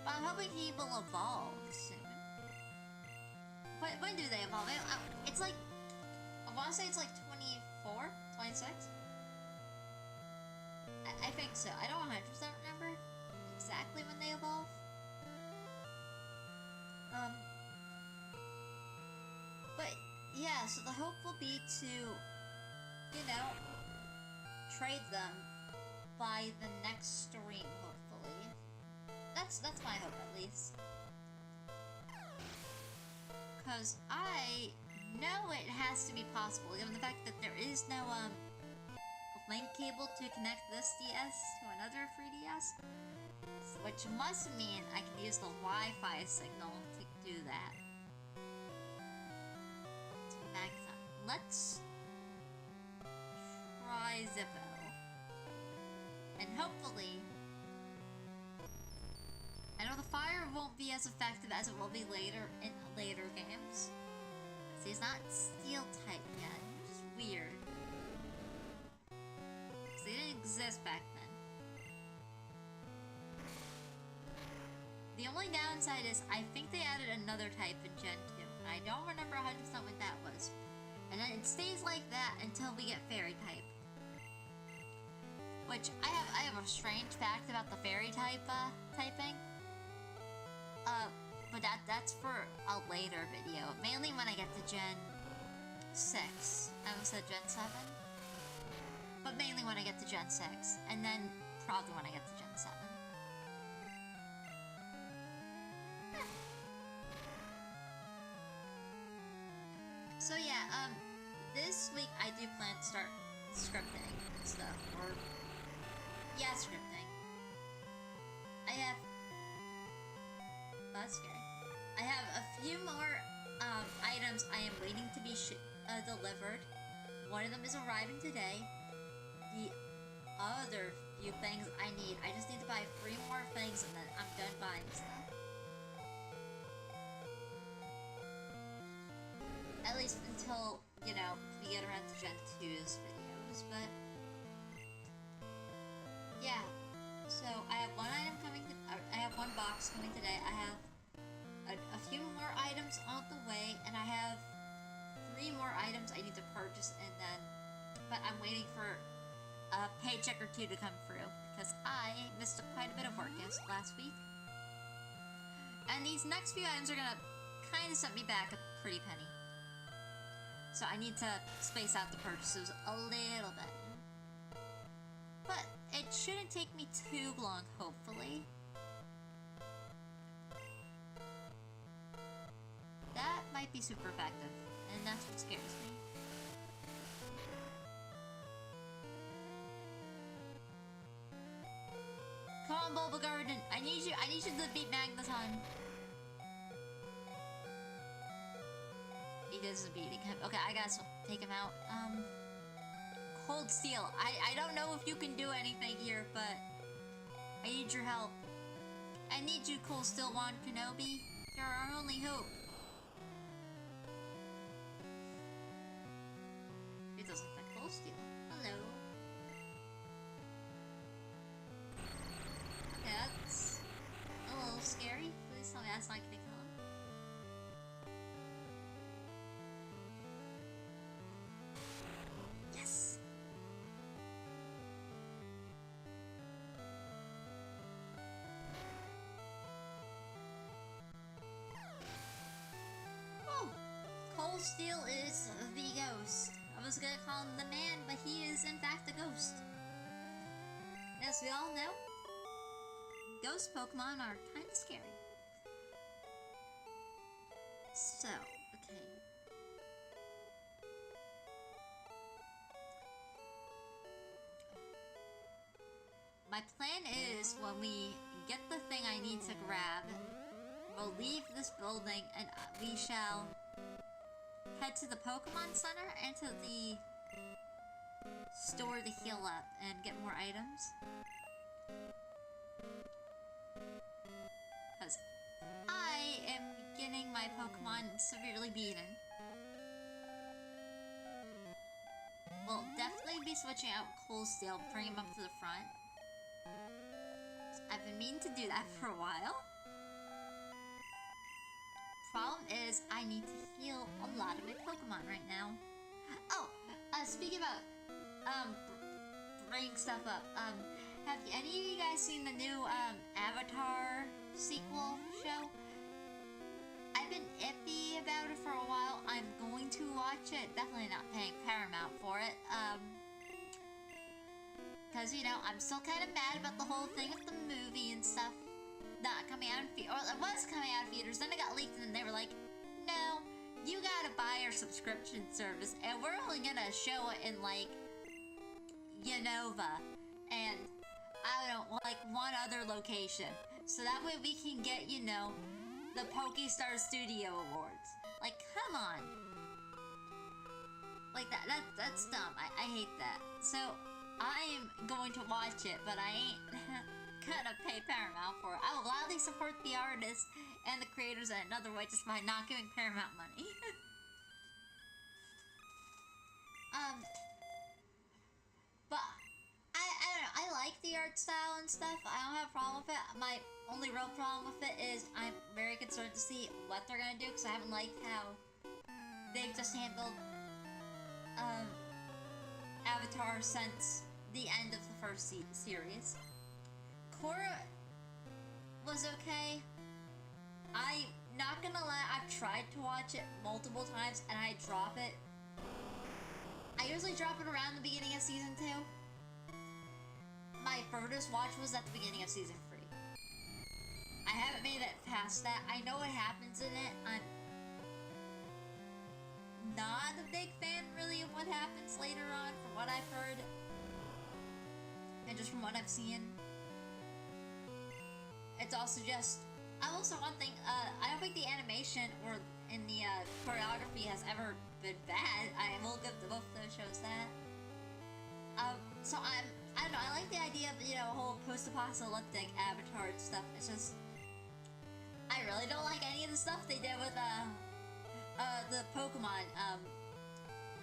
But I'm hoping he will evolve soon. When do they evolve? It's like... I wanna say it's like 24? 26? I think so. I don't 100% remember exactly when they evolve. But yeah, so the hope will be to, you know, trade them by the next stream, hopefully. That's my hope, at least. Because I know it has to be possible, given the fact that there is no, link cable to connect this DS to another 3DS. Which must mean I can use the Wi-Fi signal to do that. Let's try Zippo. And hopefully... I know the fire won't be as effective as it will be later in later games. See, he's not steel type yet, which is weird. guess back then. The only downside is I think they added another type in Gen 2. And I don't remember 100% what that was. And then it stays like that until we get fairy type. Which, I have a strange fact about the fairy type, typing. But that's for a later video. Mainly when I get to Gen 6. I almost said Gen 7. But mainly when I get to Gen 6. And then probably when I get to Gen 7. So yeah, this week I do plan to start scripting and stuff, or, yeah, scripting. I have, that's scary. I have a few more, items I am waiting to be, delivered. One of them is arriving today. The other few things I need, I just need to buy 3 more things and then I'm done buying stuff. At least until, you know, we get around to Gen 2's videos, but yeah. So I have one item coming, I have one box coming today. I have a few more items on the way, and I have 3 more items I need to purchase, and then, but I'm waiting for a paycheck or 2 to come through, because I missed quite a bit of work last week. And these next few items are gonna kind of set me back a pretty penny. So I need to space out the purchases a little bit. But it shouldn't take me too long, hopefully. That might be super effective, and that's what scares me. Come on, Bulba Garden, I need you to beat Magneton. He is beating him. Okay, I gotta take him out. Cold Steel. I don't know if you can do anything here, but I need your help. I need you, Cold Steel Wand Kenobi. You're our only hope. It doesn't affect Cold Steel. Hello. Okay, that's a little scary. Please tell me that's not gonna kill him. Yes! Oh! Cold Steel is the ghost. I was gonna call him the man, but he is in fact a ghost. As we all know, ghost Pokemon are kinda scary. So, okay. My plan is, when we get the thing I need to grab, we'll leave this building and we shall head to the Pokemon Center and to the store to heal up and get more items. Because I am getting my Pokemon severely beaten. We'll definitely be switching out Cold Steel, bring him up to the front. I've been meaning to do that for a while. Problem is, I need to heal a lot of my Pokemon right now. Oh, speaking about, bringing stuff up, have any of you guys seen the new, Avatar sequel show? I've been iffy about it for a while. I'm going to watch it. Definitely not paying Paramount for it, because, you know, I'm still kind of mad about the whole thing with the movie and stuff not coming out in theaters. Or it was coming out in theaters, then it got leaked, and then they were like, no, you gotta buy our subscription service, and we're only gonna show it in, like, Unova, and, I don't know, like, one other location. So that way we can get, you know, the Pokestar Studio Awards. Like, come on. Like, that's dumb. I hate that. So, I'm going to watch it, but I ain't gonna pay Paramount for it. I will gladly support the artists and the creators in another way just by not giving Paramount money. But I don't know. I art style and stuff. I don't have a problem with it. My only real problem with it is I'm very concerned to see what they're gonna do, because I haven't liked how they've just handled Avatar since the end of the first series. Korra was okay. I'm not gonna lie, I've tried to watch it multiple times and I drop it. I usually drop it around the beginning of season 2. My furthest watch was at the beginning of season 3. I haven't made it past that. I know what happens in it. I'm not a big fan really of what happens later on, from what I've heard. And just from what I've seen. It's also just... Also, one thing, I don't think the animation or in the choreography has ever been bad. I will give both those shows that. So I don't know, I like the idea of, you know, whole post-apocalyptic Avatar and stuff. It's just, I really don't like any of the stuff they did with, the Pokemon,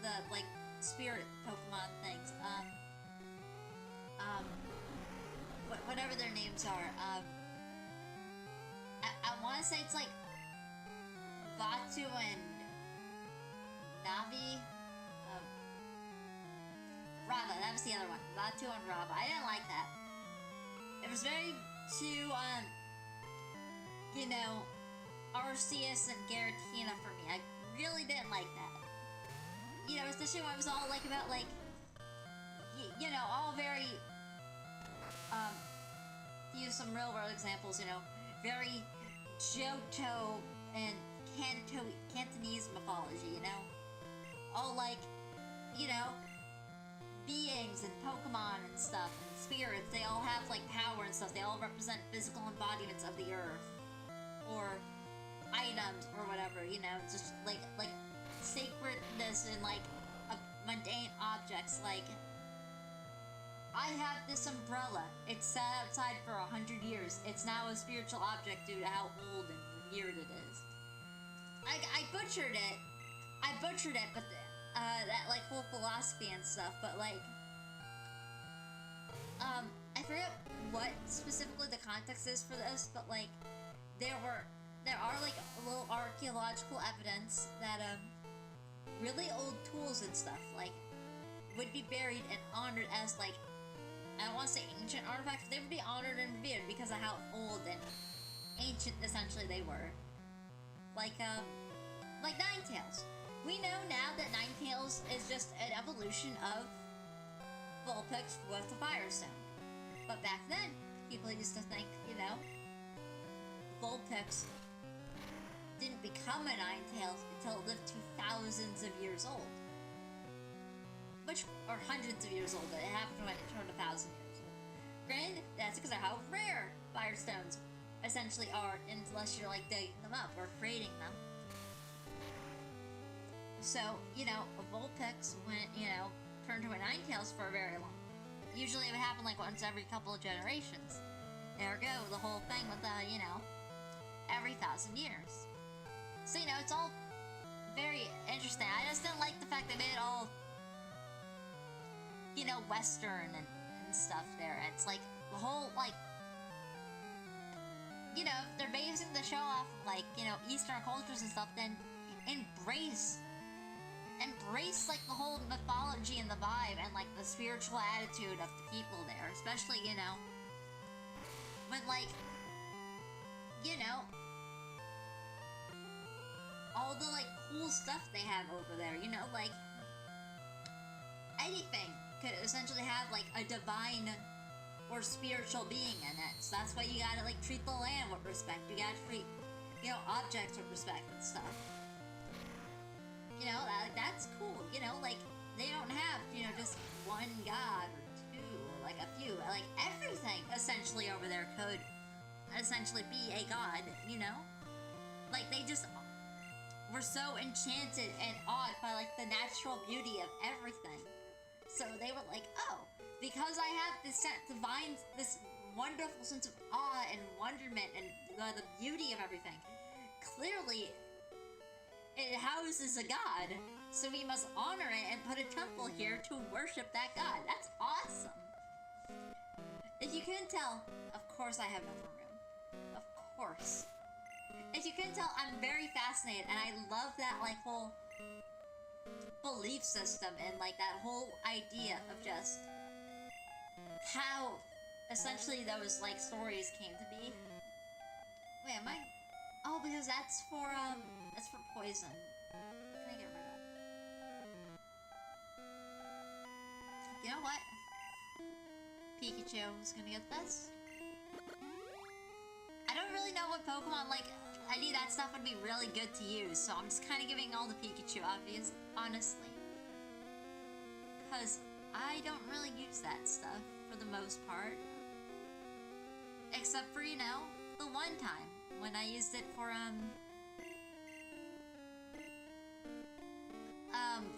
the, like, spirit Pokemon things, whatever their names are, I want to say it's like Vatu and Navi. Rava, that was the other one. Vatu and Rava. I didn't like that. It was very too, you know, Arceus and Giratina for me. I really didn't like that. You know, especially when it was all like about like, you know, all very, to use some real world examples, you know, very Johto and Cantonese mythology, you know? All like, you know, beings and Pokemon and stuff, and spirits, they all have like power and stuff, they all represent physical embodiments of the earth. Or items or whatever, you know, just like sacredness and like mundane objects. Like, I have this umbrella. It's sat outside for 100 years. It's now a spiritual object due to how old and weird it is. I butchered it, but that like whole philosophy and stuff. But like, I forget what specifically the context is for this, but like, there are like a little archaeological evidence that really old tools and stuff like would be buried and honored as like, I don't want to say ancient artifacts, but they would be honored and revered because of how old and ancient essentially they were. Like Ninetales. We know now that Ninetales is just an evolution of Vulpix with the Firestone. But back then, people used to think, you know, Vulpix didn't become a Ninetales until it lived to thousands of years old. Or hundreds of years old, but it happened when it turned 1,000 years old. Granted, that's because of how rare Firestones essentially are, unless you're like digging them up or creating them. So, you know, a Vulpix went, you know, turned to a Ninetales for a very long. Usually it would happen like once every couple of generations. Ergo, the whole thing with you know, every 1,000 years. So, you know, it's all very interesting. I just didn't like the fact they made it all, you know, Western and stuff there. It's like, the whole, like, you know, if they're basing the show off of, like, you know, Eastern cultures and stuff, then embrace, like, the whole mythology and the vibe and, like, the spiritual attitude of the people there. Especially, you know, when, like, you know, all the, like, cool stuff they have over there, you know, like, anything could essentially have, like, a divine or spiritual being in it. So that's why you gotta, like, treat the land with respect. You gotta treat, you know, objects with respect and stuff. You know, that's cool. You know, like, they don't have, you know, just one god or two, or, like, a few. Like, everything, essentially, over there could essentially be a god, you know? Like, they just were so enchanted and awed by, like, the natural beauty of everything. So they were like, oh, because I have this this wonderful sense of awe and wonderment and the beauty of everything, clearly it houses a god, so we must honor it and put a temple here to worship that god. That's awesome. If you couldn't tell, of course I have no room. Of course. If you couldn't tell, I'm very fascinated, and I love that, like, whole belief system and, like, that whole idea of just how essentially those, like, stories came to be. Wait, am I... Oh, because that's for poison. What can I get rid of? You know what? Pikachu is gonna get this. I don't really know what Pokemon, like, any of that stuff would be really good to use, so I'm just kind of giving all the Pikachu, honestly. Because I don't really use that stuff, for the most part. Except for, you know, the one time, when I used it for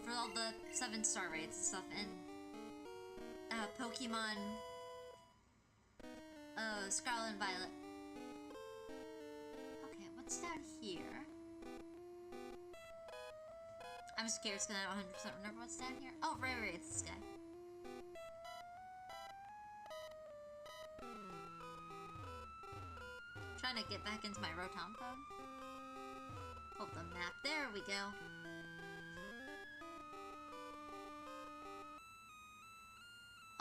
all the 7-star raids and stuff in, Pokemon, Scarlet and Violet. Okay, what's down here? I'm scared because I don't 100% remember what's down here. Oh, right, it's this guy. Trying to get back into my Rotom phone. Pull the map. There we go.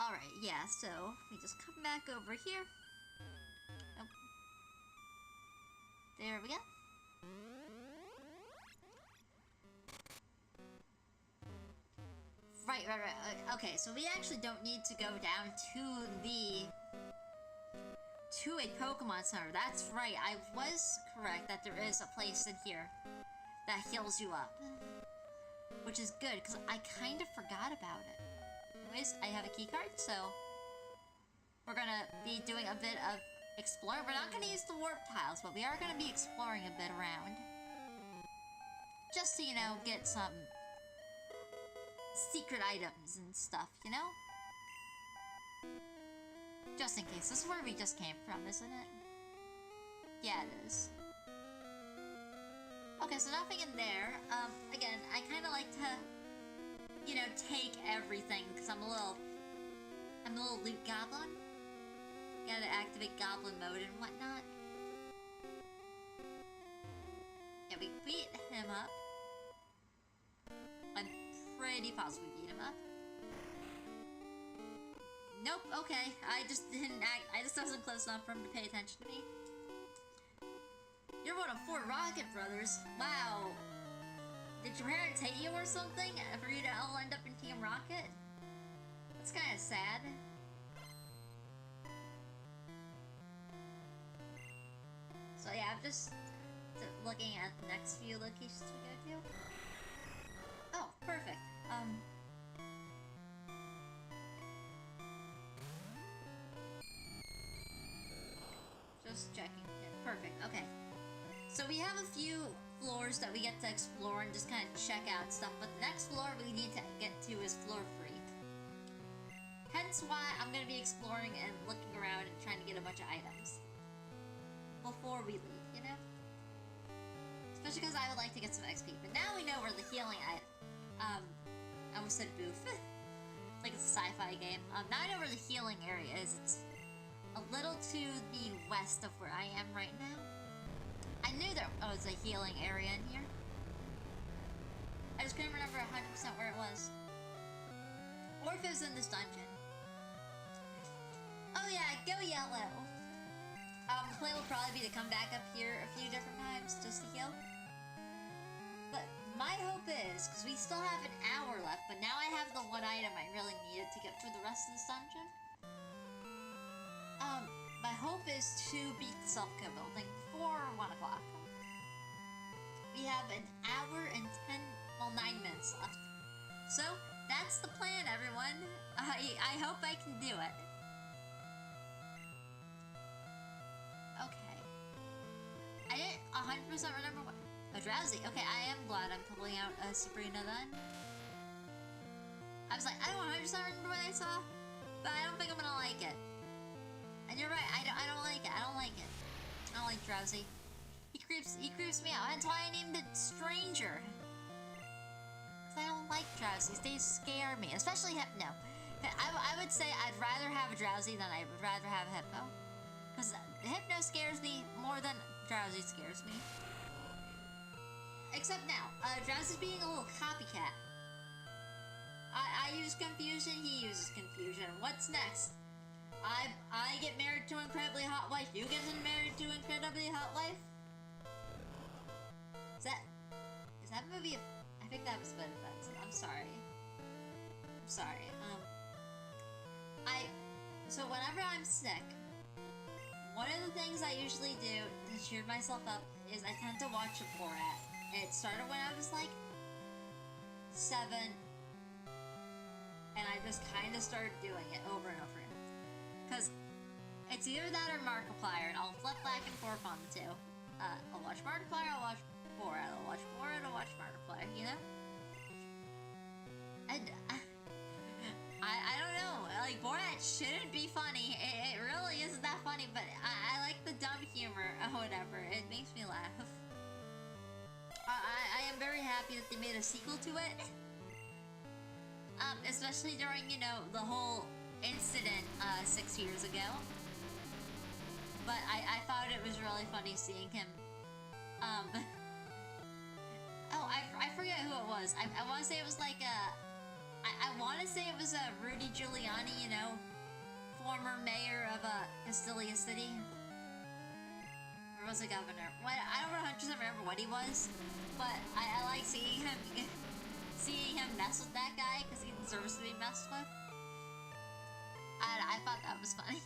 Alright, yeah, so we just come back over here. Oh. There we go. Right. Okay, so we actually don't need to go down to a Pokemon Center. That's right, I was correct that there is a place in here that heals you up. Which is good, because I kind of forgot about it. Anyways, I have a keycard, so we're gonna be doing a bit of exploring. We're not gonna use the warp tiles, but we are gonna be exploring a bit around. Just to, you know, get some secret items and stuff, you know? Just in case. This is where we just came from, isn't it? Yeah, it is. Okay, so nothing in there. Again, I kind of like to, you know, take everything, because I'm a little loot goblin. Gotta activate goblin mode and whatnot. Yeah, we beat him up. I'm pretty positive we beat him up. Nope, okay. I just wasn't close enough for him to pay attention to me. You're one of 4 Rocket Brothers. Wow. Did your parents hate you or something for you to all end up in Team Rocket? That's kind of sad. So yeah, I'm just looking at the next few locations we go to. Oh, perfect. Just checking. Yeah, perfect. Okay. So we have a few floors that we get to explore and just kind of check out stuff, but the next floor we need to get to is floor 3. Hence why I'm going to be exploring and looking around and trying to get a bunch of items before we leave, you know? Especially because I would like to get some XP. But now we know where the healing I almost said booth. Like it's a sci-fi game. Now I know where the healing area is. It's a little to the west of where I am right now. I knew there was a healing area in here. I just couldn't remember 100% where it was. Or if it was in this dungeon. Oh yeah, go yellow! The plan will probably be to come back up here a few different times just to heal. But my hope is, because we still have an hour left, but now I have the one item I really needed to get through the rest of this dungeon. My hope is to beat the Self-Care building before 1 o'clock. We have an hour and 9 minutes left. So, that's the plan, everyone. I hope I can do it. Okay. I didn't 100% remember what... Oh, Drowsy. Okay, I am glad I'm pulling out Sabrina then. I was like, I don't 100% remember what I saw, but I don't think I'm gonna like it. And you're right, I don't like it. I don't like it. I don't like Drowsy. He creeps me out. That's why I named it Stranger. Because I don't like Drowsies. They scare me. Especially Hypno. I would say I'd rather have a Drowsy than I would rather have a Hypno. Because Hypno scares me more than Drowsy scares me. Except now, Drowsy's being a little copycat. I use confusion, he uses confusion. What's next? I get married to an incredibly hot wife. You get married to an incredibly hot wife? Is that movie? I think that was Bed Offensive. I'm sorry. So whenever I'm sick, one of the things I usually do to cheer myself up is I tend to watch a Borat. It started when I was like 7, and I just kind of started doing it over and over again. Because it's either that or Markiplier, and I'll flip back and forth on the two. I'll watch Markiplier, I'll watch Borat, I'll watch Borat, I'll watch Markiplier, you know? And I don't know, like, Borat shouldn't be funny. It really isn't that funny, but I like the dumb humor or whatever. It makes me laugh. I am very happy that they made a sequel to it. Especially during, you know, the whole incident 6 years ago. But I thought it was really funny seeing him. Oh, I forget who it was. I want to say it was like I want to say it was Rudy Giuliani, you know, former mayor of Castilia City. Or was a governor? Well, I don't 100% remember what he was, but I like seeing him mess with that guy because he deserves to be messed with. I thought that was funny.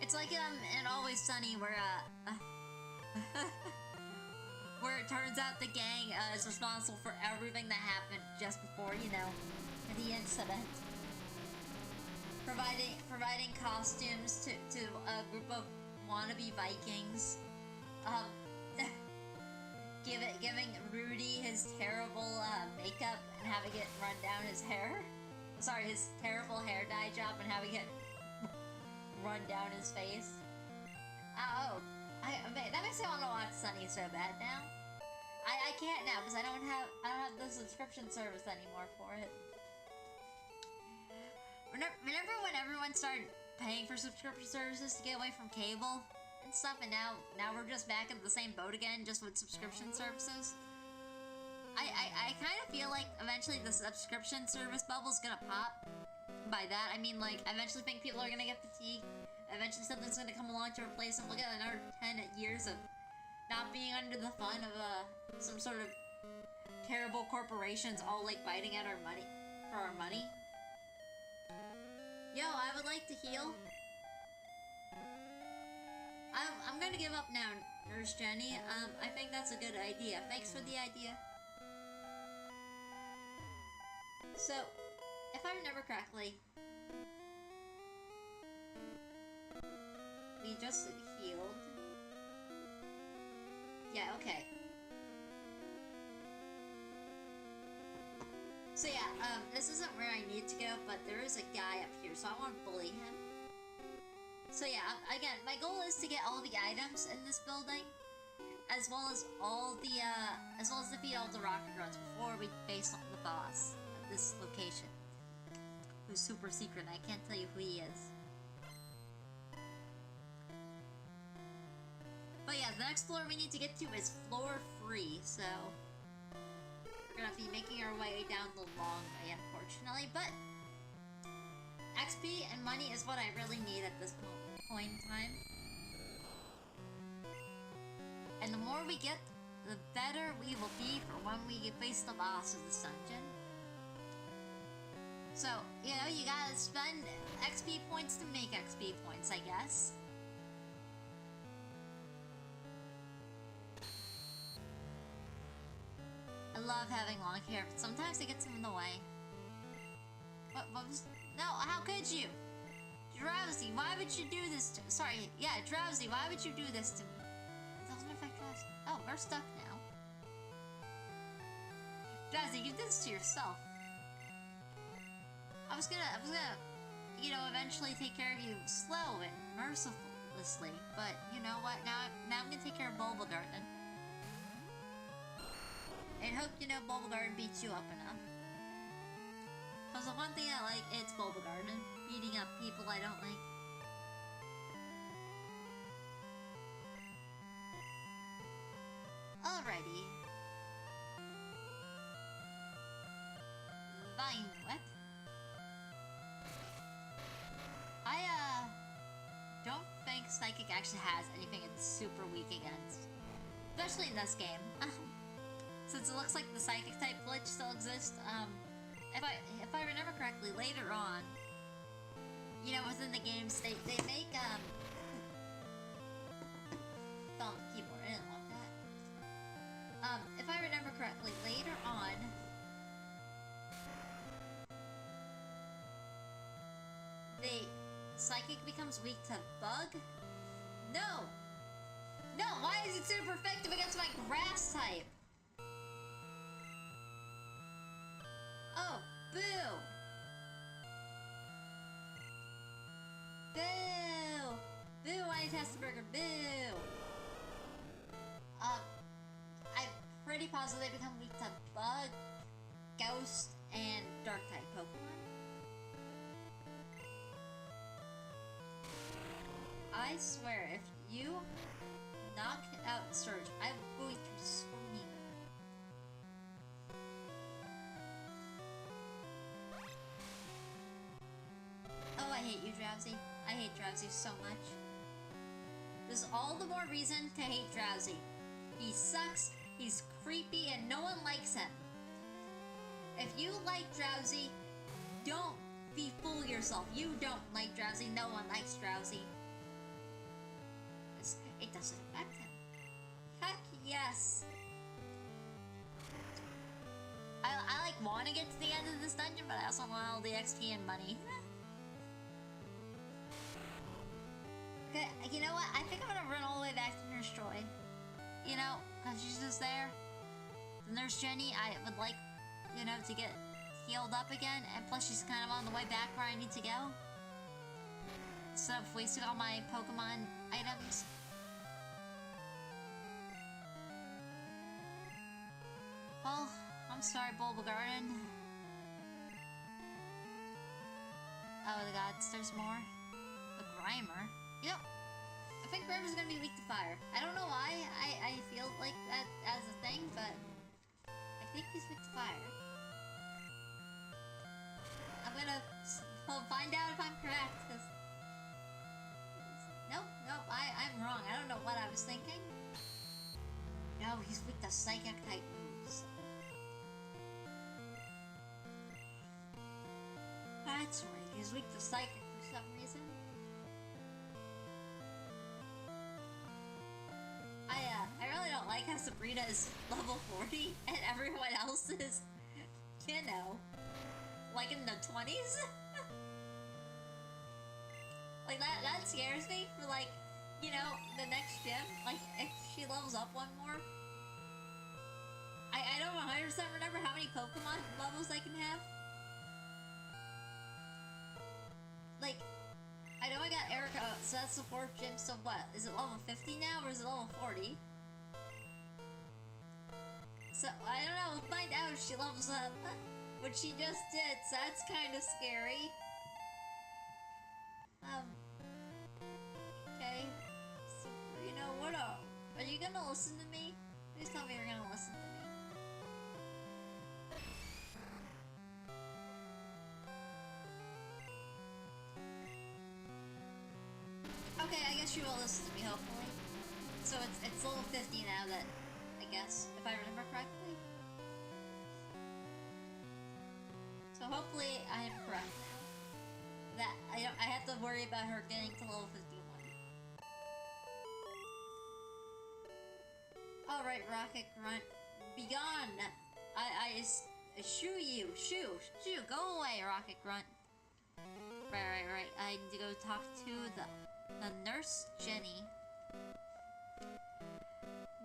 It's like in Always Sunny where where it turns out the gang is responsible for everything that happened just before, you know, the incident. Providing costumes to a group of wannabe Vikings. Giving Rudy his terrible makeup and having it run down his hair. Sorry, his terrible hair dye job and having it run down his face. That makes me want to watch Sunny so bad now. I can't now because I don't have the subscription service anymore for it. Remember when everyone started paying for subscription services to get away from cable and stuff, and now we're just back in the same boat again, just with subscription services? I kind of feel like eventually the subscription service bubble's gonna pop. By that, I mean, like, I eventually think people are gonna get fatigued. Eventually something's gonna come along to replace them. Look at another 10 years of not being under the fun of some sort of terrible corporations all, like, biting at our money, for our money. Yo, I would like to heal. I'm gonna give up now, Nurse Jenny. I think that's a good idea. Thanks for the idea. So, if I remember correctly, we just healed. Yeah, okay. So yeah, this isn't where I need to go, but there is a guy up here, so I want to bully him. So yeah, again, my goal is to get all the items in this building, as well as defeat all the rocket runs before we face the boss of this location, who's super secret. I can't tell you who he is. But yeah, the next floor we need to get to is floor 3, so we're gonna be making our way down the long way, unfortunately, but XP and money is what I really need at this point in time. And the more we get, the better we will be for when we face the boss of this dungeon. So, you know, you gotta spend XP points to make XP points, I guess. I love having long hair, but sometimes it gets in the way. What was... No, how could you? Drowsy, why would you do this to... Sorry, yeah, Drowsy, why would you do this to me? It doesn't affect Drowsy. Oh, we're stuck now. Drowsy, you did this to yourself. I was gonna, you know, eventually take care of you slow and mercilessly, but you know what? Now I'm gonna take care of Bulba Garden. And hope, you know, Bulba Garden beats you up enough. Because the one thing I like, it's Bulba Garden. up people I don't like. Alrighty. Vine Whip. I, don't think Psychic actually has anything it's super weak against. Especially in this game. Since it looks like the Psychic type glitch still exists, if I remember correctly, later on, you know, within the games, they make, on the keyboard, I didn't want that. If I remember correctly, later on, Psychic becomes weak to Bug? No! No, why is it super effective against my Grass type? Oh, boo! Boo! Boo, I test the burger, boo! I'm pretty positive they become weak to Bug, Ghost, and Dark type Pokemon. I swear, if you knock out Surge, I'm going to scream. Oh, I hate you, Drowsy. I hate Drowsy so much. There's all the more reason to hate Drowsy. He sucks, he's creepy, and no one likes him. If you like Drowsy, don't fool yourself. You don't like Drowsy, no one likes Drowsy. It doesn't affect him. Heck yes. I like want to get to the end of this dungeon, but I also want all the XP and money. Okay, you know what? I think I'm gonna run all the way back to Nurse Joy. You know, because she's just there. The Nurse Jenny, I would like, you know, to get healed up again, and plus she's kind of on the way back where I need to go. Instead of wasting all my Pokemon items. Well, I'm sorry, Bulba Garden. Oh, the gods, there's more. A Grimer. You know, I think Grimer's gonna be weak to fire. I don't know why I feel like that as a thing, but I think he's weak to fire. I'm gonna find out if I'm correct, because... Nope, I'm wrong. I don't know what I was thinking. No, he's weak to Psychic type moves. That's right, he's weak to Psychic for some reason. I really don't like how Sabrina is level 40 and everyone else is, you know, like in the 20s. Like that scares me for, like, you know, the next gym. Like, if she levels up one more. I don't 100% remember how many Pokemon levels I can have. Like, I know I got Erica, so that's the 4th gym, so what? Is it level 50 now, or is it level 40? So, I don't know, we'll find out if she levels up. What she just did, so that's kind of scary. Okay. Sabrina, what up? Are you gonna listen to me? Please tell me you're gonna listen to me. Okay, I guess you will listen to me, hopefully. So it's level 50 now that, I guess, if I remember correctly. So hopefully I am correct now. That I have to worry about her getting to level 51. Alright, Rocket Grunt. Begone! I shoo you. Shoo! Go away, Rocket Grunt. Right. I need to go talk to the Nurse Jenny.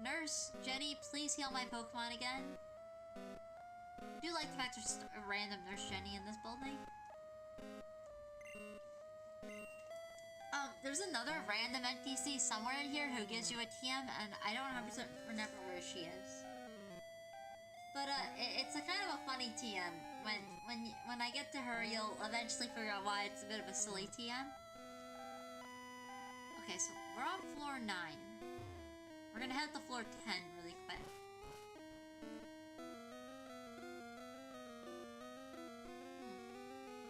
Nurse Jenny, please heal my Pokemon again. I do like the fact there's a random Nurse Jenny in this building. There's another random NPC somewhere in here who gives you a TM, and I don't 100% remember where she is. But, it's a kind of a funny TM when I get to her, you'll eventually figure out why it's a bit of a silly TM. Okay, so we're on floor 9. We're gonna head to floor 10 really quick.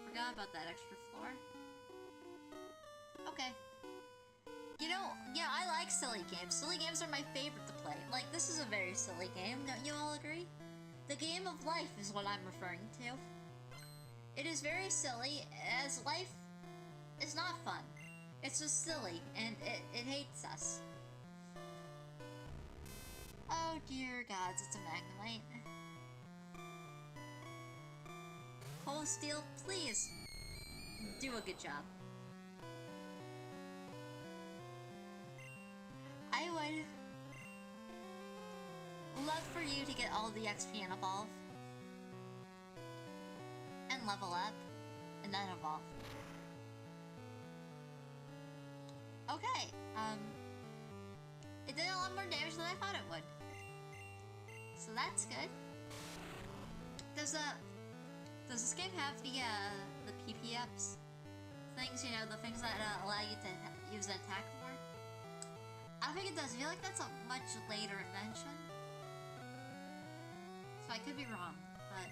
Forgot about that extra floor. Okay. You know, I like silly games. Silly games are my favorite to play. Like, this is a very silly game, don't you all agree? The game of life is what I'm referring to. It is very silly, as life is not fun. It's just silly, and it hates us. Oh dear gods, it's a Magnemite. Cold Steel, please do a good job. I would love for you to get all the XP and evolve. And level up. And then evolve. Okay, it did a lot more damage than I thought it would. So that's good. Does this game have the PPFs? Things, you know, the things that allow you to use an attack more? I don't think it does. I feel like that's a much later invention. So I could be wrong, but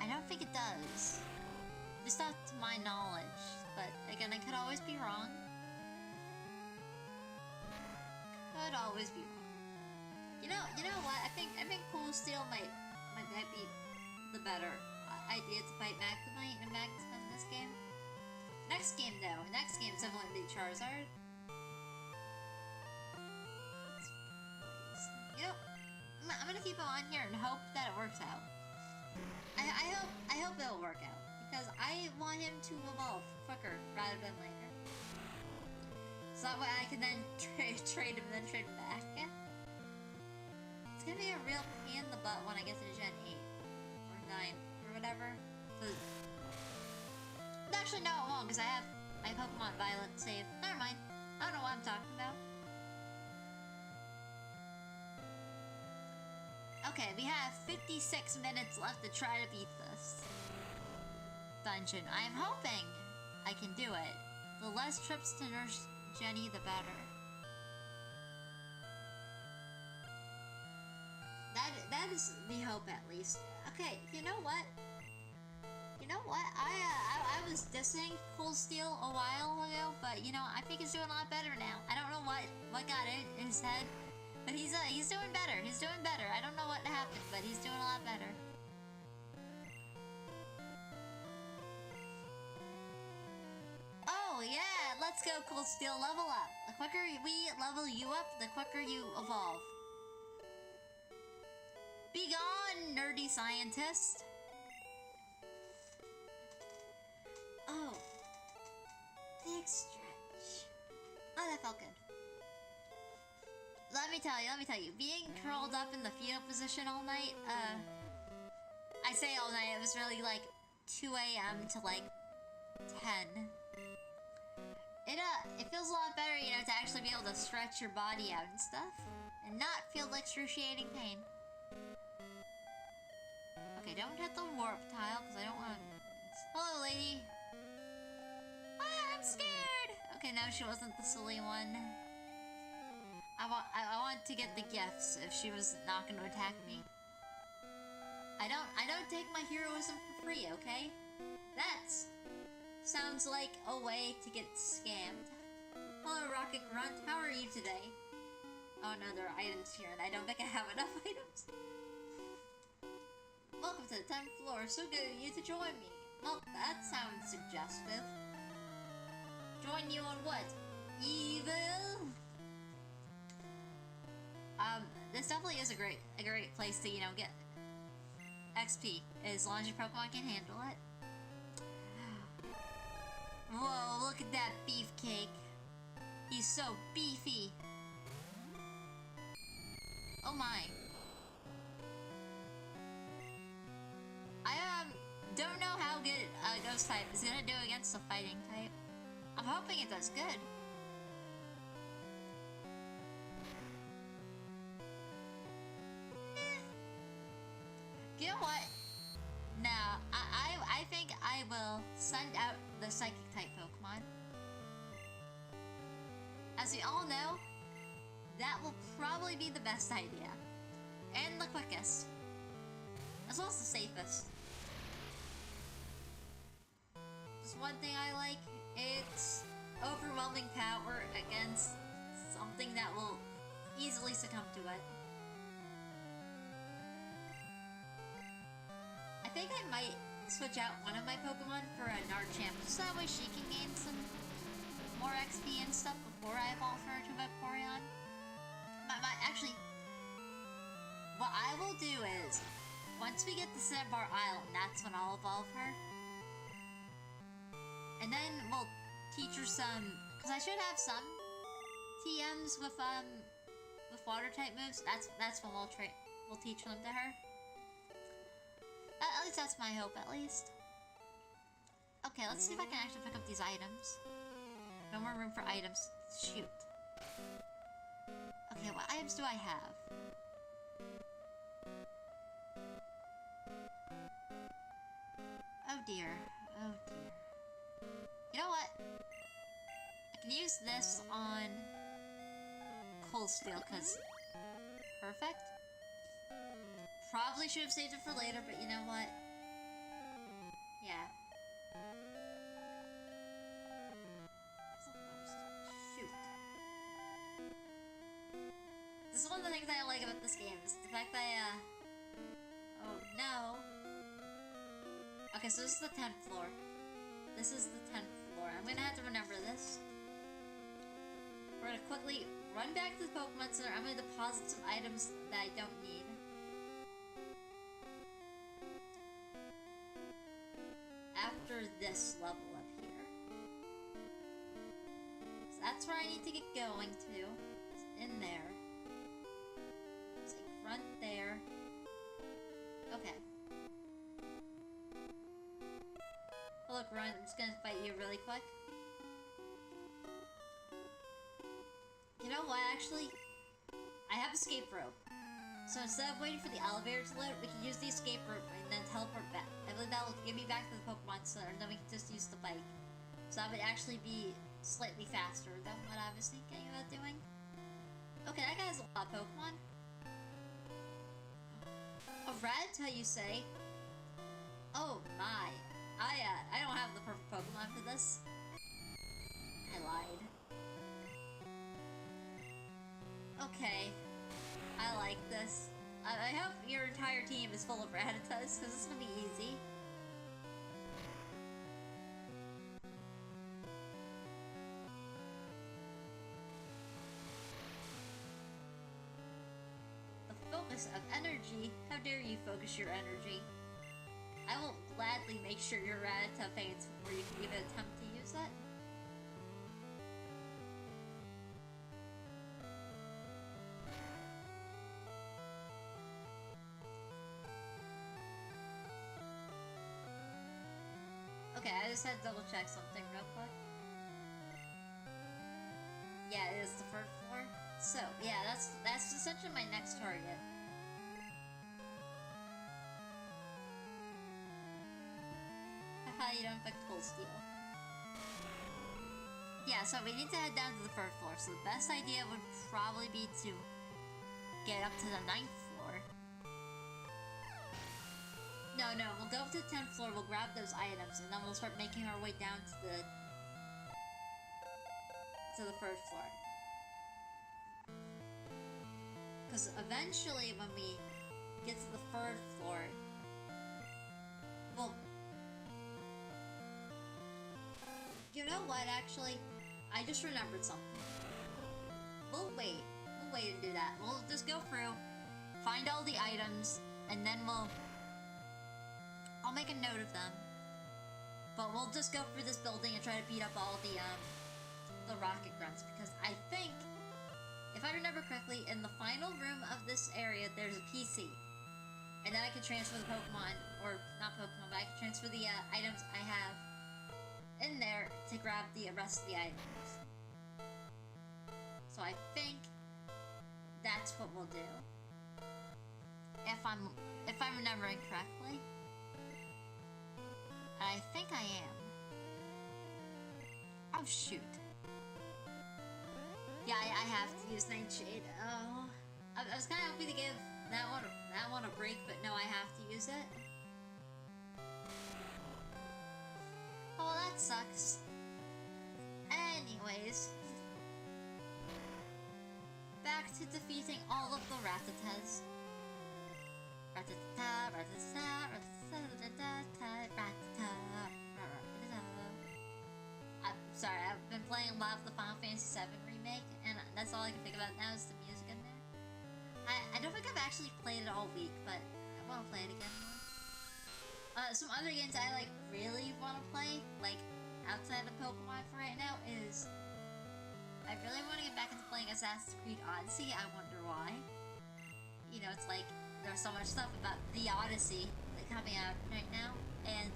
I don't think it does. Just not to my knowledge. But again, I could always be wrong. Could always be wrong. You know what? I think Cold Steel might be the better idea to fight Magnemite and Magnus in this game. Next game though, next game is definitely the Charizard. You know, I'm gonna keep it on here and hope that it works out. I hope it'll work out, because I want him to evolve quicker rather than later. So that way I can then trade him and then trade him back. Yeah. It's gonna be a real pain in the butt when I get to Gen 8 or 9 or whatever. Actually, no, it won't, because I have my Pokemon Violet saved. Never mind. I don't know what I'm talking about. Okay, we have 56 minutes left to try to beat this dungeon. I am hoping I can do it. The less trips to Nurse Jenny, the better. That is the hope, at least. Okay, you know what? I was dissing Cold Steel a while ago, but you know, I think he's doing a lot better now. I don't know what got in his head, but he's doing better. He's doing better. I don't know what happened, but he's doing a lot better. Oh yeah, let's go Cold Steel, level up. The quicker we level you up, the quicker you evolve. Be gone, nerdy scientist. Oh, big stretch. Oh, that felt good. Let me tell you, being curled up in the fetal position all night, I say all night, it was really like 2 a.m. to like 10. It feels a lot better, you know, to actually be able to stretch your body out and stuff, and not feel the excruciating pain. Okay, don't hit the warp tile, because I don't want to... Hello, lady. Ah, I'm scared! Okay, no, she wasn't the silly one. I want to get the gifts if she was not going to attack me. I don't take my heroism for free, okay? That's... sounds like a way to get scammed. Hello, Rocket Grunt. How are you today? Oh no, there are items here, and I don't think I have enough items. Welcome to the 10th floor. So good of you to join me. Well, that sounds suggestive. Join you on what? Evil? This definitely is a great place to, you know, get XP, as long as your Pokemon can handle it. Whoa, look at that beefcake. He's so beefy. Oh my. I don't know how good Ghost type is gonna do against the fighting type. I'm hoping it does good. You know what? I will send out the Psychic type Pokemon. As we all know, that will probably be the best idea. And the quickest. As well as the safest. Just one thing I like, it's overwhelming power against something that will easily succumb to it. I think I might switch out one of my Pokemon for a Narchamp, just that way she can gain some more XP and stuff before I evolve her to Vaporeon. Actually, what I will do is, once we get to Sandbar Island, that's when I'll evolve her. And then we'll teach her some, because I should have some TMs with water type moves. That's when we'll teach them to her. At least that's my hope, at least. Okay, let's see if I can actually pick up these items. No more room for items. Shoot. Okay, what items do I have? Oh dear. Oh dear. You know what? I can use this on Cold Steel, because... Perfect. Probably should have saved it for later, but you know what? Yeah. Shoot. This is one of the things I like about this game, is the fact that oh no. Okay, so this is the 10th floor. This is the 10th floor. I'm gonna have to remember this. We're gonna quickly run back to the Pokemon Center. I'm gonna deposit some items that I don't need. After this level up here. So that's where I need to get going to. It's in there. It's like front there. Okay. Oh look, Ryan, I'm just gonna fight you really quick. You know what, actually? I have escape rope. So instead of waiting for the elevator to load, we can use the escape rope and then teleport back. I believe that will get me back to the Pokemon Center, and then we can just use the bike. So that would actually be slightly faster than what I was thinking about doing. Okay, that guy has a lot of Pokemon. A Rattata, you say? Oh my. I don't have the perfect Pokemon for this. I lied. Okay. I like this. I hope your entire team is full of Rattatas, because it's gonna be easy. The focus of energy? How dare you focus your energy? I will gladly make sure your Rattata faints before you can even attempt to use that. Okay, I just had to double check something real quick. Yeah, it is the first floor. So, yeah, that's essentially my next target. Haha, you don't affect Cold Steel. Yeah, so we need to head down to the first floor. So the best idea would probably be to get up to the 9th floor. No, we'll go up to the 10th floor, we'll grab those items, and then we'll start making our way down to the first floor. Because eventually, when we get to the 3rd floor, well, you know what, actually? I just remembered something. We'll wait and do that. We'll just go through, find all the items, and then I'll make a note of them. But we'll just go through this building and try to beat up all the rocket grunts, because I think, if I remember correctly, in the final room of this area, there's a PC. And then I can transfer the Pokemon, or not Pokemon, but I can transfer the items I have in there to grab the rest of the items. So I think that's what we'll do. If I'm remembering correctly. I think I am. Oh, shoot. Yeah, I have to use Nightshade. Oh. I was kind of hoping to give that one a break, but no, I have to use it. Oh, that sucks. Anyways. Back to defeating all of the Ratatas. Ratata, ratata, ratata, ratata. I'm sorry, I've been playing a lot of the Final Fantasy VII Remake, and that's all I can think about now is the music in there. I don't think I've actually played it all week, but I want to play it again. Some other games I like really want to play, like outside of Pokemon for right now, is I really want to get back into playing Assassin's Creed Odyssey. I wonder why. You know, it's like there's so much stuff about the Odyssey coming out right now, and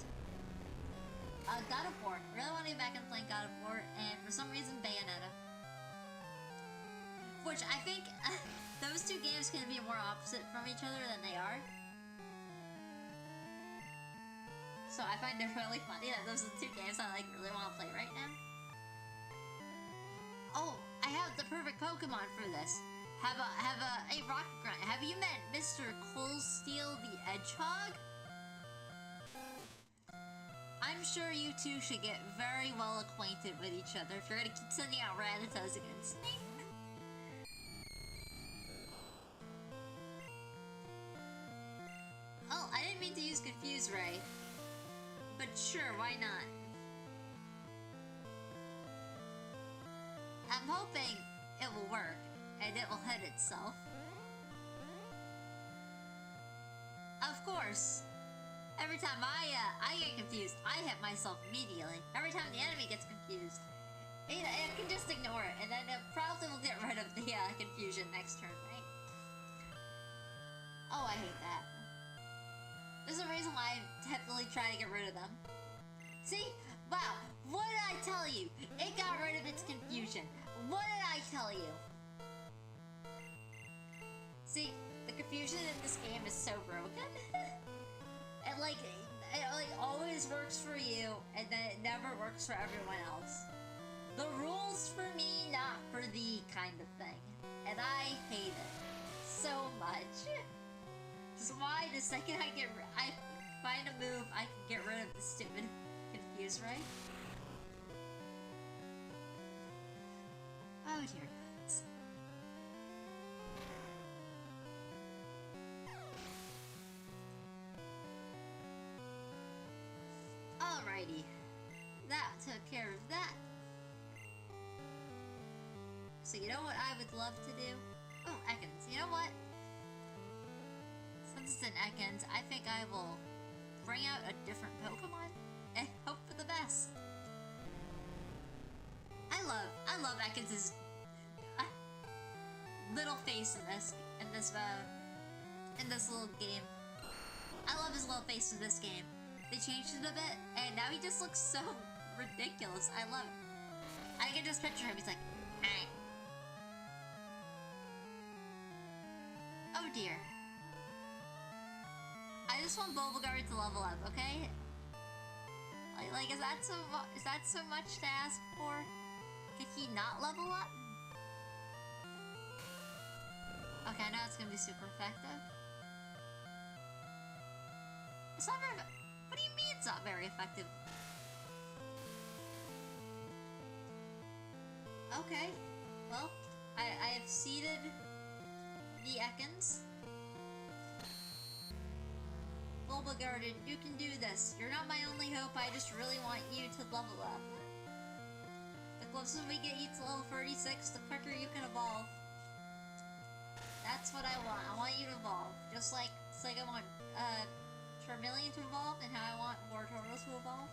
God of War. I really want to get back into playing God of War, and for some reason Bayonetta. Which I think those two games can be more opposite from each other than they are. So I find it really funny that those are the two games I like really want to play right now. Oh, I have the perfect Pokemon for this. Hey Rocket Grunt, have you met Mr. Coldsteel the Hedgehog? I'm sure you two should get very well acquainted with each other if you're gonna keep sending out Rattatas against me. Oh, I didn't mean to use Confuse Ray. But sure, why not? I'm hoping it will work, and it will hit itself. Of course. Every time I get confused, I hit myself immediately. Every time the enemy gets confused, it can just ignore it, and then it probably will get rid of the confusion next turn, right? Oh, I hate that. There's a reason why I definitely try to get rid of them. See? Wow, what did I tell you? It got rid of its confusion. What did I tell you? See, the confusion in this game is so broken. It always works for you, and then it never works for everyone else. The rules for me, not for thee kind of thing. And I hate it so much. This is why the second I find a move, I can get rid of the stupid Confuse Ray. Oh dear gods. Alrighty. That took care of that. So you know what I would love to do? Oh, Ekans. You know what? Since it's an Ekans, I think I will bring out a different Pokemon and hope for the best. I love Ekans' little face in this little game. I love his little face in this game. They changed it a bit, and now he just looks so ridiculous. I love it. I can just picture him. He's like, eh. Oh dear. I just want Bulbasaur to level up, okay? Like, is that so much to ask for? Can he not level up? Okay, I know it's gonna be super effective. It's not very. What do you mean it's not very effective? Okay, well, I have seeded the Ekans. Bulbasaur, you can do this. You're not my only hope, I just really want you to level up. The closer we get you to level 36, the quicker you can evolve. That's what I want. I want you to evolve. Just like I want Charmeleon to evolve, and how I want Wartortle to evolve.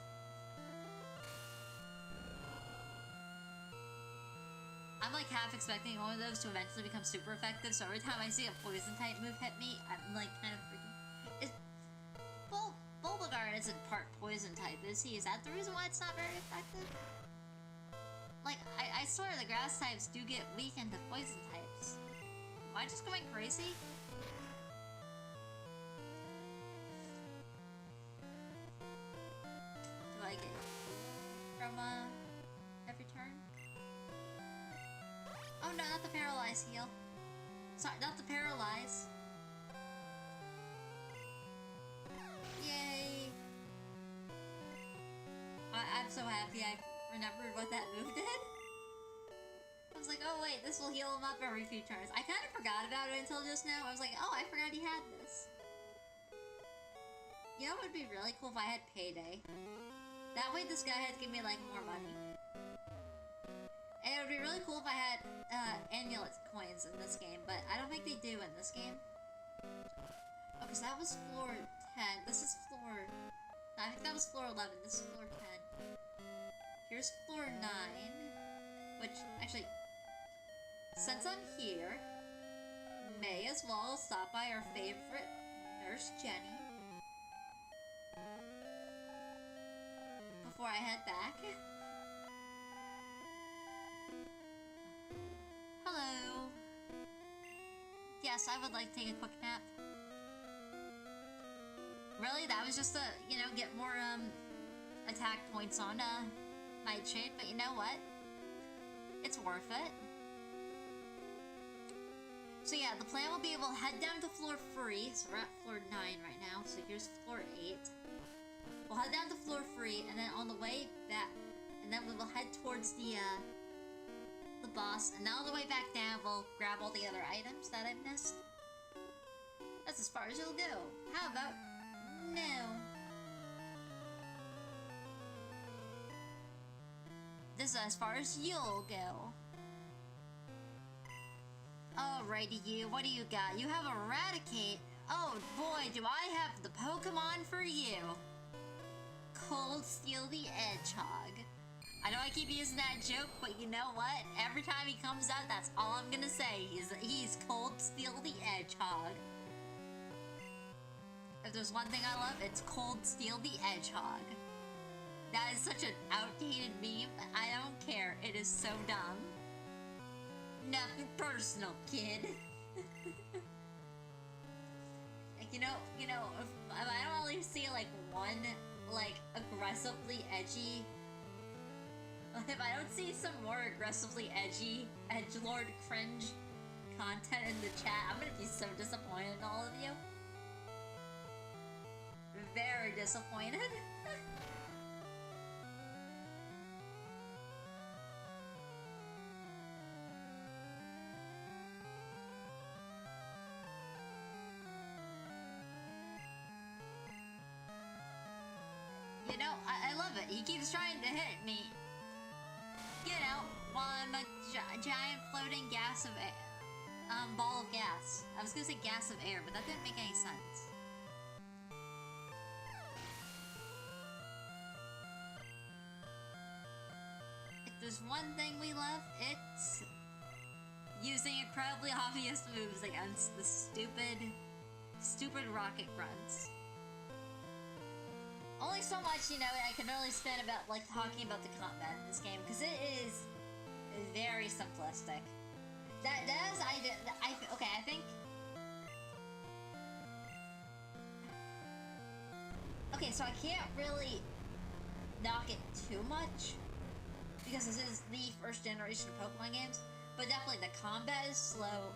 I'm like half expecting one of those to eventually become super effective, so every time I see a poison type move hit me, I'm like kind of freaking. Bulbasaur isn't part poison type, is he? Is that the reason why it's not very effective? Like, I swear the grass types do get weakened to poison types. Am I just going crazy? I get from, every turn? Oh no, not the paralyze heal. Sorry, not the paralyze. Yay! I'm so happy I remembered what that move did. I was like, oh wait, this will heal him up every few turns. I kind of forgot about it until just now. I was like, oh, I forgot he had this. You know what would be really cool if I had payday? That way this guy had to give me, like, more money. And it would be really cool if I had, amulet coins in this game, but I don't think they do in this game. Oh, because that was floor 10. This is floor... No, I think that was floor 11. This is floor 10. Here's floor 9. Which, actually... Since I'm here, may as well stop by our favorite Nurse Jenny before I head back. Hello. Yes, I would like to take a quick nap. Really, that was just to, you know, get more, attack points on, my trade, but you know what? It's worth it. So yeah, the plan will be we'll head down to floor 3, so we're at floor 9 right now, so here's floor 8. We'll head down to floor 3, and then on the way back, and then we will head towards the boss, and then on the way back down, we'll grab all the other items that I missed. That's as far as it'll go. How about no? This is as far as you'll go. Alrighty, you. What do you got? You have Eradicate. Oh boy, do I have the Pokemon for you. Cold Steel the Edgehog. I know I keep using that joke, but you know what? Every time he comes out, that's all I'm gonna say. He's Cold Steel the Edgehog. If there's one thing I love, it's Cold Steel the Edgehog. That is such an outdated meme. I don't care. It is so dumb. Nothing personal, kid. Like, you know, if I don't really see, like, one, like, aggressively edgy... If I don't see some more aggressively edgy, edgelord cringe content in the chat, I'm gonna be so disappointed in all of you. Very disappointed. You know, I love it. He keeps trying to hit me. You know, while I'm a giant floating gas of air, ball of gas. I was gonna say gas of air, but that didn't make any sense. If there's one thing we love, it's using incredibly obvious moves against the stupid rocket grunts. Only so much, you know, I can really spend about, like, talking about the combat in this game, because it is very simplistic. Okay, I think... Okay, so I can't really knock it too much, because this is the first generation of Pokemon games, but definitely the combat is slow,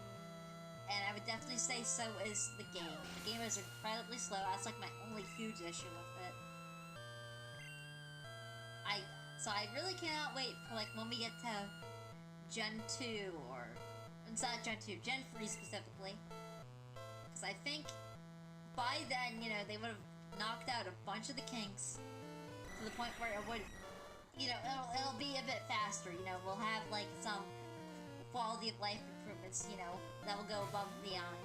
and I would definitely say so is the game. The game is incredibly slow. That's, like, my only huge issue with it. So I really cannot wait for, like, when we get to Gen 2, or... It's not Gen 2, Gen 3 specifically. Because I think by then, you know, they would have knocked out a bunch of the kinks to the point where it would, you know, it'll be a bit faster, you know, we'll have, like, some quality of life improvements, you know, that will go above and beyond.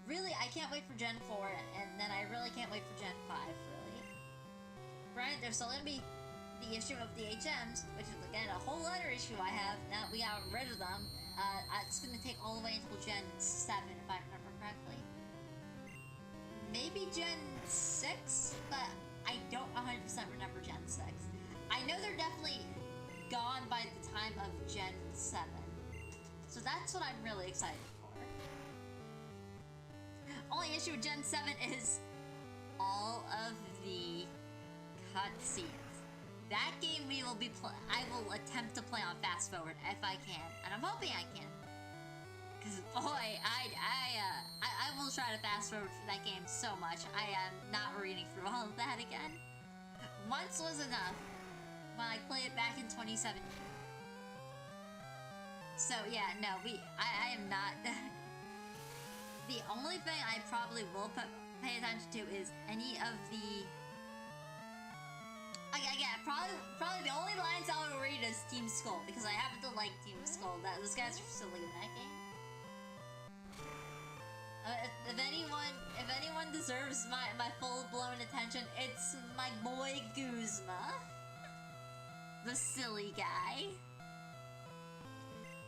Really, I can't wait for Gen 4, and then I really can't wait for Gen 5, really. Right, there's still gonna be the issue of the HMs, which is, again, a whole other issue I have now that we got rid of them. It's gonna take all the way until Gen 7, if I remember correctly. Maybe Gen 6, but I don't 100% remember Gen 6. I know they're definitely gone by the time of Gen 7. So that's what I'm really excited for. Only issue with Gen 7 is all of the cutscenes. That game I will attempt to play on fast forward if I can, and I'm hoping I can. Cause boy, I will try to fast forward for that game so much. I am not reading through all of that again. Once was enough when I played it back in 2017. So yeah, no, I am not. The only thing I probably will pay attention to is any of the. Yeah, probably the only lines I would read is Team Skull, because I happen to like Team Skull. Those guys are silly in that game. If anyone deserves my full-blown attention, it's my boy Guzma. The silly guy.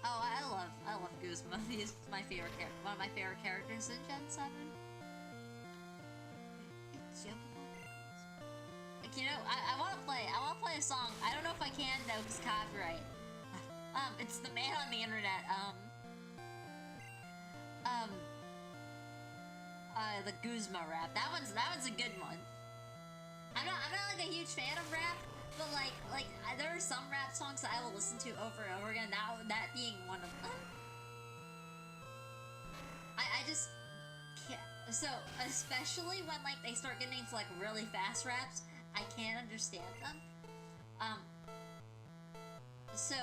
Oh, I love Guzma. He's my favorite character. One of my favorite characters in Gen 7. It's your boy. Like, you know, I wanna play a song. I don't know if I can though, because copyright. It's the man on the internet. The Guzma rap. That one's a good one. I'm not like a huge fan of rap, but like there are some rap songs that I will listen to over and over again. That being one of them. I just can't. So especially when like they start getting into like really fast raps, I can't understand them. So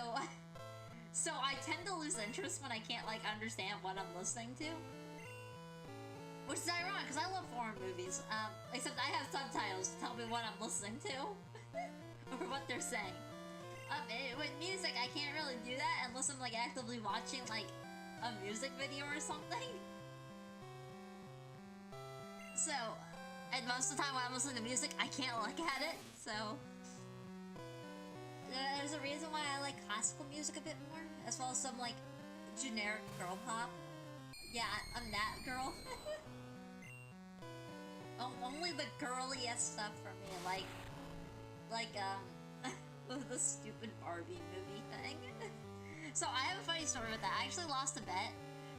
I tend to lose interest when I can't like understand what I'm listening to. Which is ironic, because I love foreign movies, except I have subtitles to tell me what I'm listening to, or what they're saying. With music, I can't really do that unless I'm, like, actively watching, like, a music video or something. So, and most of the time when I'm listening to music, I can't look at it, so. There's a reason why I like classical music a bit more, as well as some, like, generic girl pop. Yeah, I'm that girl. Only the girliest stuff for me, like the stupid Barbie movie thing. So I have a funny story with that. I actually lost a bet,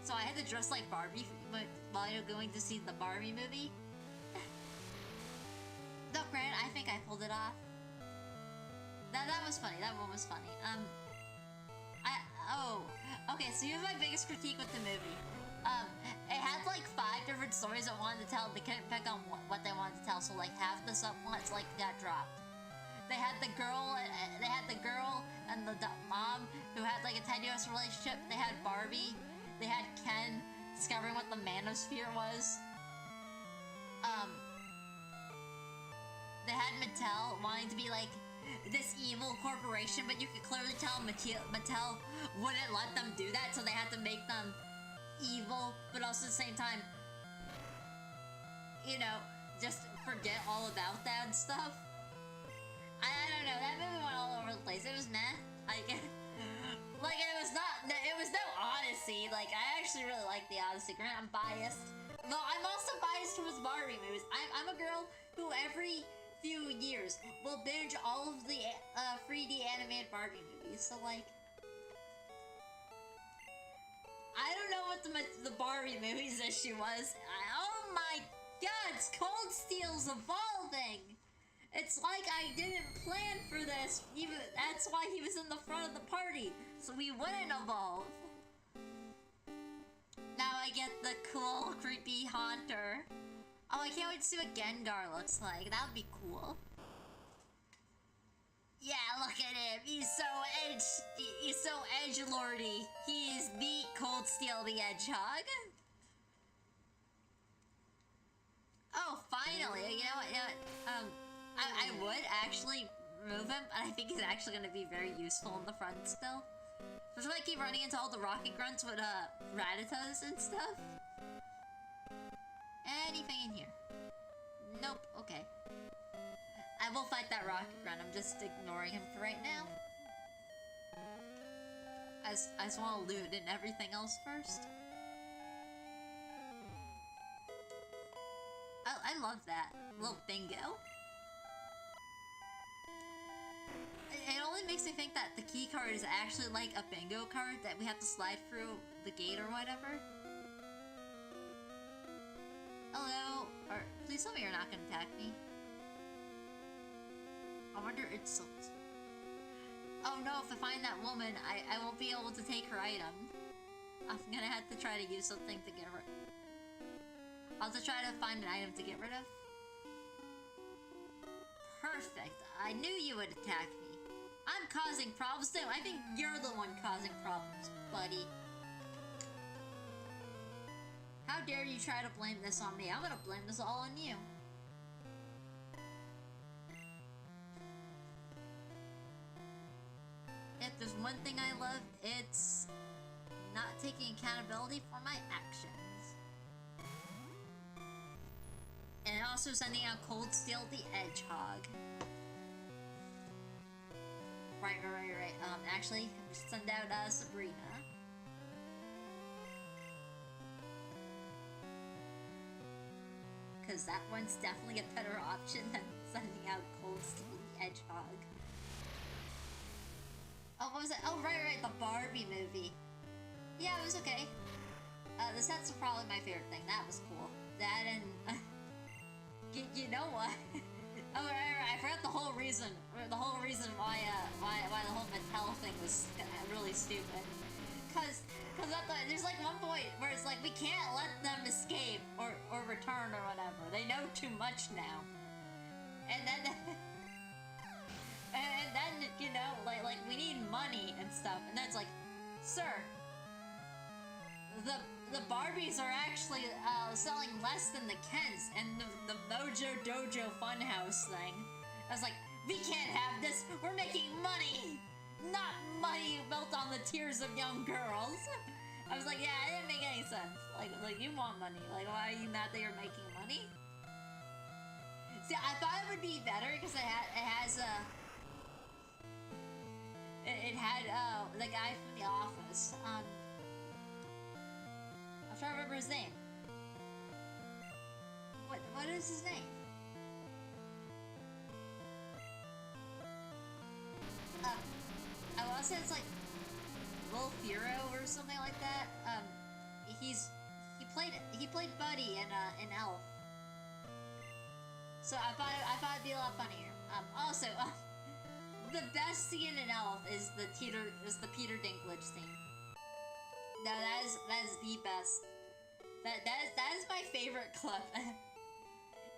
so I had to dress like Barbie while you're going to see the Barbie movie. No, granted, I think I pulled it off. That was funny. That one was funny. Okay, so here's my biggest critique with the movie. It had like 5 different stories it wanted to tell. They couldn't pick on what they wanted to tell, so like half the subplots like got dropped. They had the girl and the mom who had like a tenuous relationship. They had Barbie. They had Ken discovering what the manosphere was. They had Mattel wanting to be like this evil corporation, but you could clearly tell Mattel wouldn't let them do that, so they had to make them evil, but also at the same time, you know, just forget all about that stuff. I don't know, that movie went all over the place. It was meh. Like it was no Odyssey. Like, I actually really like the Odyssey. Grant, I'm biased. Though I'm also biased towards Barbie movies. I'm a girl who every few years will binge all of the 3D animated Barbie movies. So like, I don't know what the Barbie movie's issue was. Oh my god, it's Cold Steel's evolving! It's like I didn't plan for this. That's why he was in the front of the party, so we wouldn't evolve. Now I get the cool, creepy Haunter. Oh, I can't wait to see what Gengar looks like. That would be cool. Yeah, look at him. He's so edgelordy. He's the Cold Steel the Hedgehog. Oh, finally. You know what? I would actually remove him, but I think he's actually going to be very useful in the front still. Especially when I keep running into all the rocket grunts with Ratatas and stuff. Anything in here? Nope. Okay. I will fight that rocket grunt. I'm just ignoring him for right now. I just want to loot and everything else first. I love that little bingo. It only makes me think that the key card is actually like a bingo card that we have to slide through the gate or whatever. Hello? Or please tell me you're not gonna attack me. I wonder insult. Oh no, if I find that woman, I won't be able to take her item. I'm gonna have to try to use something to get rid. I'll have to try to find an item to get rid of. Perfect. I knew you would attack me. I'm causing problems too. I think you're the one causing problems, buddy. How dare you try to blame this on me? I'm gonna blame this all on you. If there's one thing I love, it's not taking accountability for my actions. And also sending out Cold Steel the Hedgehog. Right. Actually, just send out Sabrina. Because that one's definitely a better option than sending out Cold Steel the Hedgehog. Oh, what was it? Oh, right, the Barbie movie. Yeah, it was okay. The sets were probably my favorite thing. That was cool. That and... you know what? Oh, right, I forgot the whole reason. The whole reason why the whole Mattel thing was really stupid. Cause there's like one point where it's like, we can't let them escape or return or whatever. They know too much now. And then... And then, you know, like we need money and stuff, and that's like, sir, the Barbies are actually selling less than the Kens and the Mojo Dojo Funhouse thing. I was like, we can't have this. We're making money, not money built on the tears of young girls. I was like, yeah, it didn't make any sense. Like you want money. Like, why are you mad that you're making money? See, I thought it would be better because it has the guy from The Office. I'm trying to remember his name. What is his name? I want to say it's like Will Ferrell or something like that. He played Buddy in Elf. So I thought it'd be a lot funnier. Also, the best scene in Elf is the Peter Dinklage scene. No, that is the best. That is my favorite clip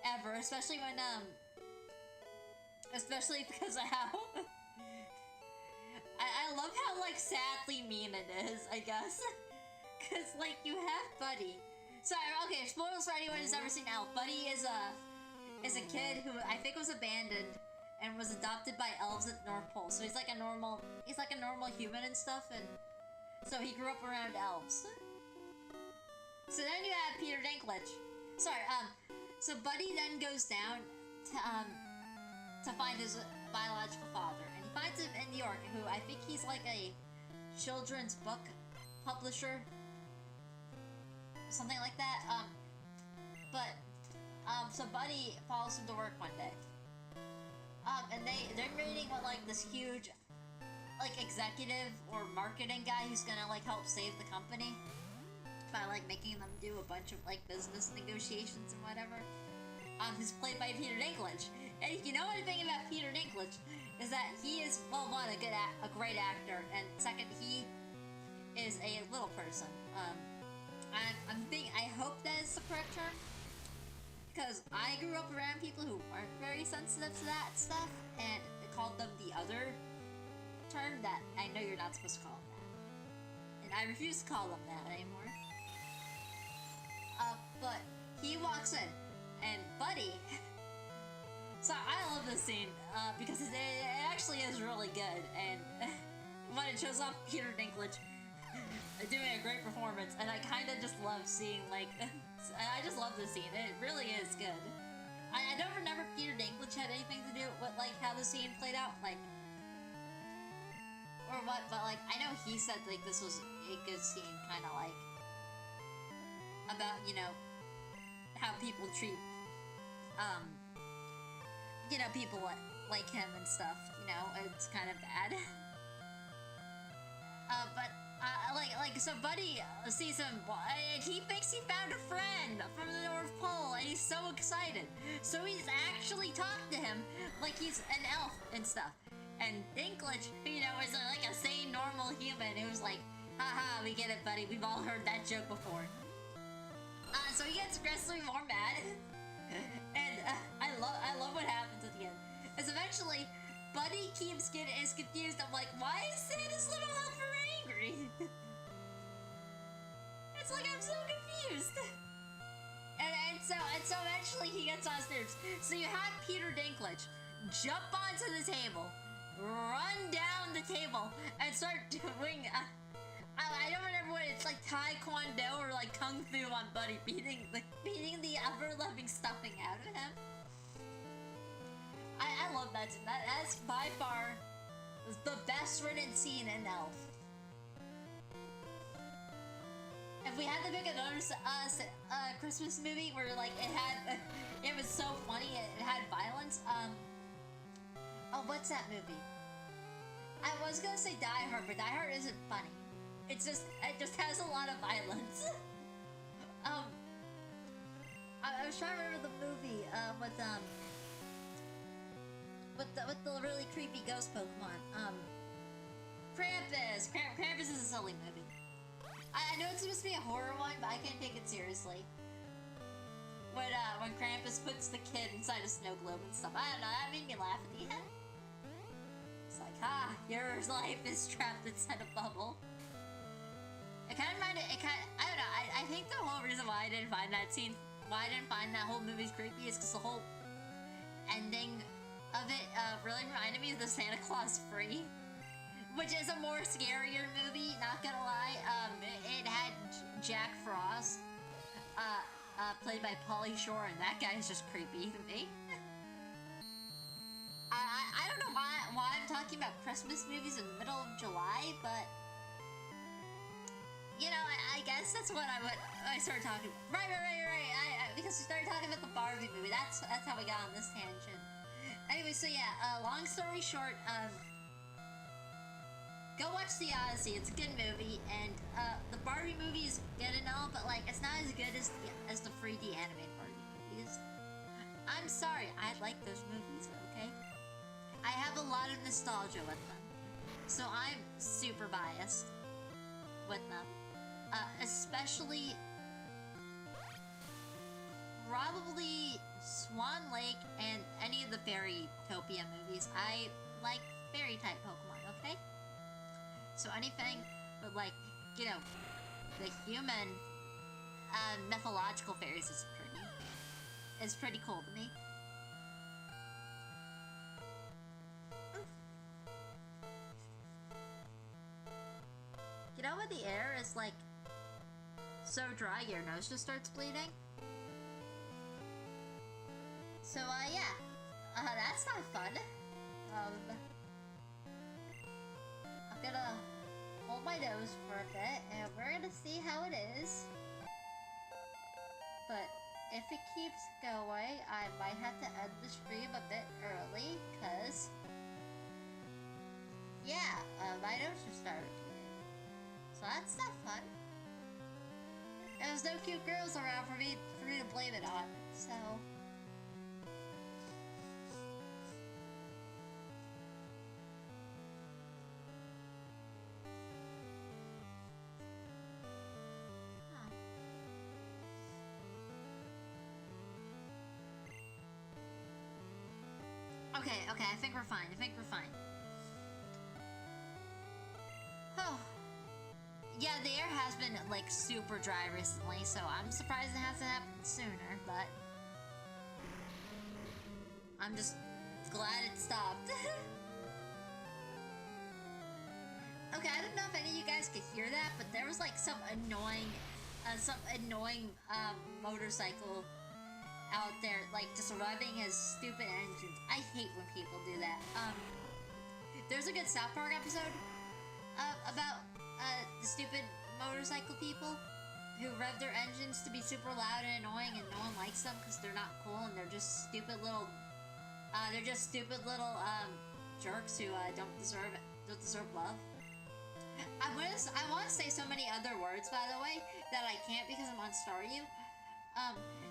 ever, especially when especially because of how I love how like sadly mean it is, I guess. Cause like you have Buddy. Sorry, okay, spoilers for anyone who's ever seen Elf. Buddy is a kid who I think was abandoned and was adopted by elves at the North Pole. So he's like a normal human and stuff, and so he grew up around elves. So then you have Peter Dinklage. Sorry, so Buddy then goes down to find his biological father, and he finds him in New York, who I think he's like a children's book publisher, something like that. So Buddy follows him to work one day. And they're meeting with like this huge like executive or marketing guy who's gonna like help save the company by like making them do a bunch of like business negotiations and whatever. Who's played by Peter Dinklage. And if you know anything about Peter Dinklage, is that he is, well, one, a great actor, and second, he is a little person. I hope that is the correct term, because I grew up around people who aren't very sensitive to that stuff, and they called them the other term that I know you're not supposed to call them that. And I refuse to call them that anymore. But he walks in, and Buddy... So I love this scene, because it actually is really good, and when it shows off Peter Dinklage doing a great performance, and I kind of just love seeing, like, I just love this scene. It really is good. I don't remember Peter Dinklage had anything to do with, like, how the scene played out, like, or what, but, like, I know he said, like, this was a good scene, kind of, like, about, you know, how people treat, you know, people like him and stuff, you know, it's kind of bad. But So Buddy sees him, and he thinks he found a friend from the North Pole, and he's so excited. So he's actually talked to him like he's an elf and stuff. And Dinklage, you know, is like a sane, normal human who's like, haha, we get it, buddy. We've all heard that joke before. So he gets aggressively more mad, and I love what happens at the end. Is eventually, Buddy is confused. I'm like, why is Santa's little helper angry? It's like I'm so confused. And so eventually he gets on stage. So you have Peter Dinklage jump onto the table, run down the table, and start doing. I don't remember what it's like, Taekwondo or like Kung Fu on Buddy, beating the ever-loving stuffing out of him. I love that scene. That's by far the best written scene in Elf. If we had to pick another Christmas movie where like it was so funny, it had violence. Oh, what's that movie? I was gonna say Die Hard, but Die Hard isn't funny. It just has a lot of violence. I was trying to remember the movie with the really creepy ghost Pokemon. Krampus. Krampus is a silly movie. I know it's supposed to be a horror one, but I can't take it seriously. When Krampus puts the kid inside a snow globe and stuff, I don't know. That made me laugh at the end. It's like, your life is trapped inside a bubble. I don't know, I think the whole reason why I didn't find that scene, why I didn't find that whole movie's creepy is because the whole ending of it really reminded me of the Santa Claus Free, which is a more scarier movie, not gonna lie. It had Jack Frost, played by Pauly Shore, and that guy's just creepy to me. I don't know why I'm talking about Christmas movies in the middle of July, but you know, I guess that's what I started talking about. Right. Because we started talking about the Barbie movie. That's how we got on this tangent. Anyway, so yeah, long story short, go watch The Odyssey. It's a good movie, and the Barbie movie is good and all, but like it's not as good as the 3D animated Barbie movies. I'm sorry, I like those movies, okay? I have a lot of nostalgia with them, so I'm super biased with them. Especially probably Swan Lake and any of the Fairytopia movies. I like fairy type Pokemon, okay? So anything with like, you know, the human mythological fairies is pretty cool to me. You know when the air is like so dry your nose just starts bleeding? So yeah, that's not fun. I'm gonna hold my nose for a bit and we're gonna see how it is. But if it keeps going, I might have to end the stream a bit early, cause yeah, my nose just started bleeding. So that's not fun. And there's no cute girls around for me to blame it on, so. Okay, I think we're fine. Oh. Yeah, the air has been, like, super dry recently, so I'm surprised it hasn't happened sooner, but I'm just glad it stopped. Okay, I don't know if any of you guys could hear that, but there was, like, some annoying motorcycle out there, like, just revving his stupid engines. I hate when people do that. There's a good South Park episode about the stupid motorcycle people who rev their engines to be super loud and annoying, and no one likes them because they're not cool and they're just stupid little jerks who don't deserve love. I want to say so many other words, by the way, that I can't because I'm on Staryu.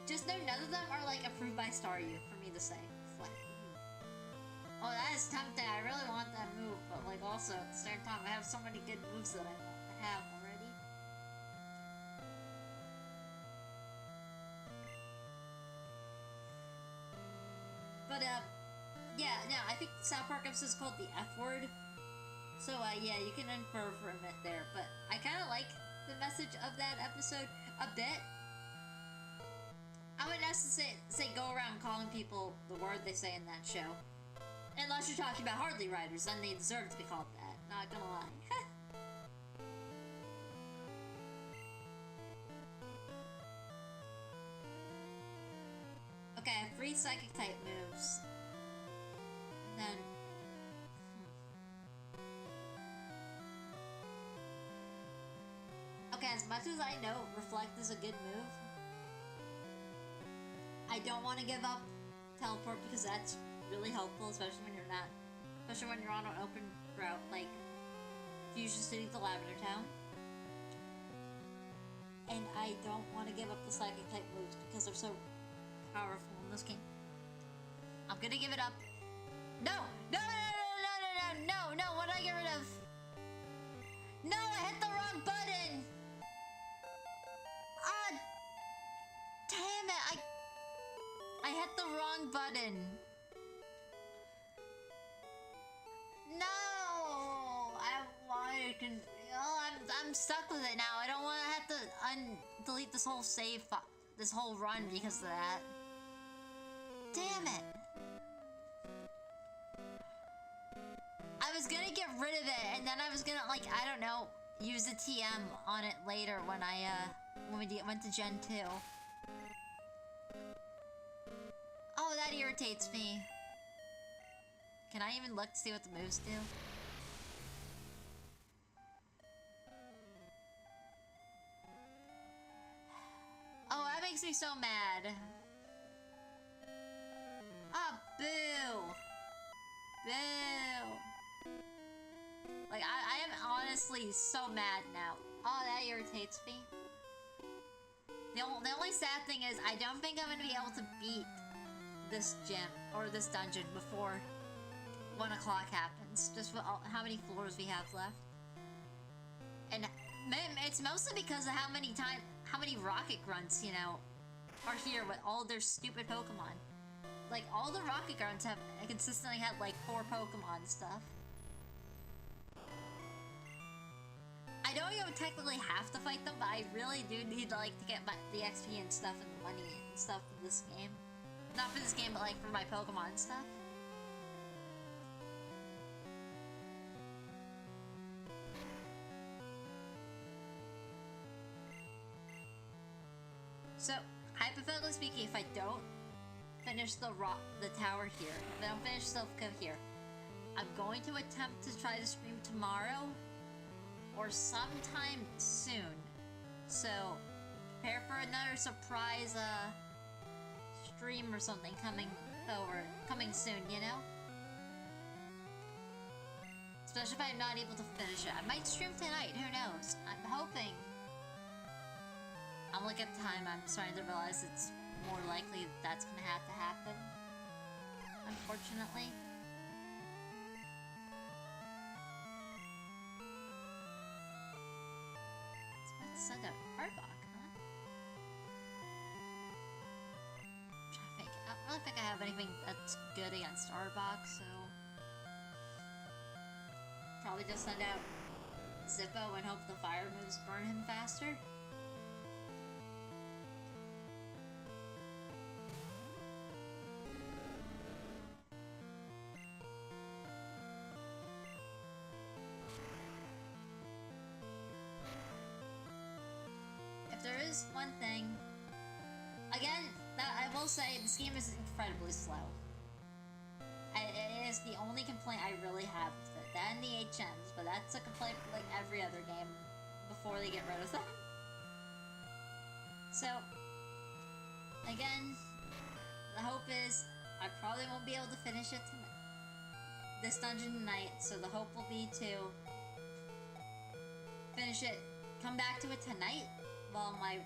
Just know none of them are, like, approved by Staryu for me to say. It's like, oh, that is tempting. I really want that move, but, like, also, at the same time, I have so many good moves that I want to have already. But, yeah, no, I think South Park episode is called the F word. So, yeah, you can infer from it there. But I kind of like the message of that episode a bit. I wouldn't necessarily say go around calling people the word they say in that show. Unless you're talking about Hardly Riders, then they deserve to be called that. Not gonna lie. Okay, I have 3 psychic type moves. And then... Okay, as much as I know Reflect is a good move, I don't want to give up Teleport because that's really helpful, especially when you're on an open route like Fusion City to Lavender Town. And I don't want to give up the Psychic type moves because they're so powerful in this game. I'm gonna give it up. No! No, no, no, no, no, no, no, no, what did I get rid of? No, I hit the wrong button! Ah! Damn it, I hit the wrong button. No! I wanted to... Oh, I'm stuck with it now. I don't want to have to delete this whole save, this whole run because of that. Damn it! I was gonna get rid of it, and then I was gonna, like, I don't know, use a TM on it later when when we went to Gen 2. Oh, that irritates me. Can I even look to see what the moves do? Oh, that makes me so mad. Oh, boo! Boo! Like, I am honestly so mad now. Oh, that irritates me. The only sad thing is, I don't think I'm gonna be able to beat this gym, or this dungeon, before 1 o'clock happens. Just with how many floors we have left. And it's mostly because of how many rocket grunts, you know, are here with all their stupid Pokemon. Like, all the rocket grunts have consistently had, like, 4 Pokemon stuff. I know you don't technically have to fight them, but I really do need, like, to get the XP and stuff and the money and stuff for this game. Not for this game, but, like, for my Pokemon stuff. So, hypothetically speaking, if I don't finish the tower here, if I don't finish Silphco here, I'm going to attempt to try to stream tomorrow or sometime soon. So, prepare for another surprise stream or something coming soon, you know? Especially if I'm not able to finish it. I might stream tonight, who knows? I'm hoping. I'm looking at the time, I'm starting to realize it's more likely that's gonna have to happen. Unfortunately. It's about to send out Arbok, huh? I'm trying to think. I don't really think I have anything that's good against Arbok, so... Probably just send out Zippo and hope the fire moves burn him faster. There is one thing. Again, that I will say, this game is incredibly slow. It is the only complaint I really have with it. That and the HMs, but that's a complaint for, like, every other game before they get rid of them. So, again, the hope is I probably won't be able to finish this dungeon tonight, so the hope will be to finish it, come back to it tonight while my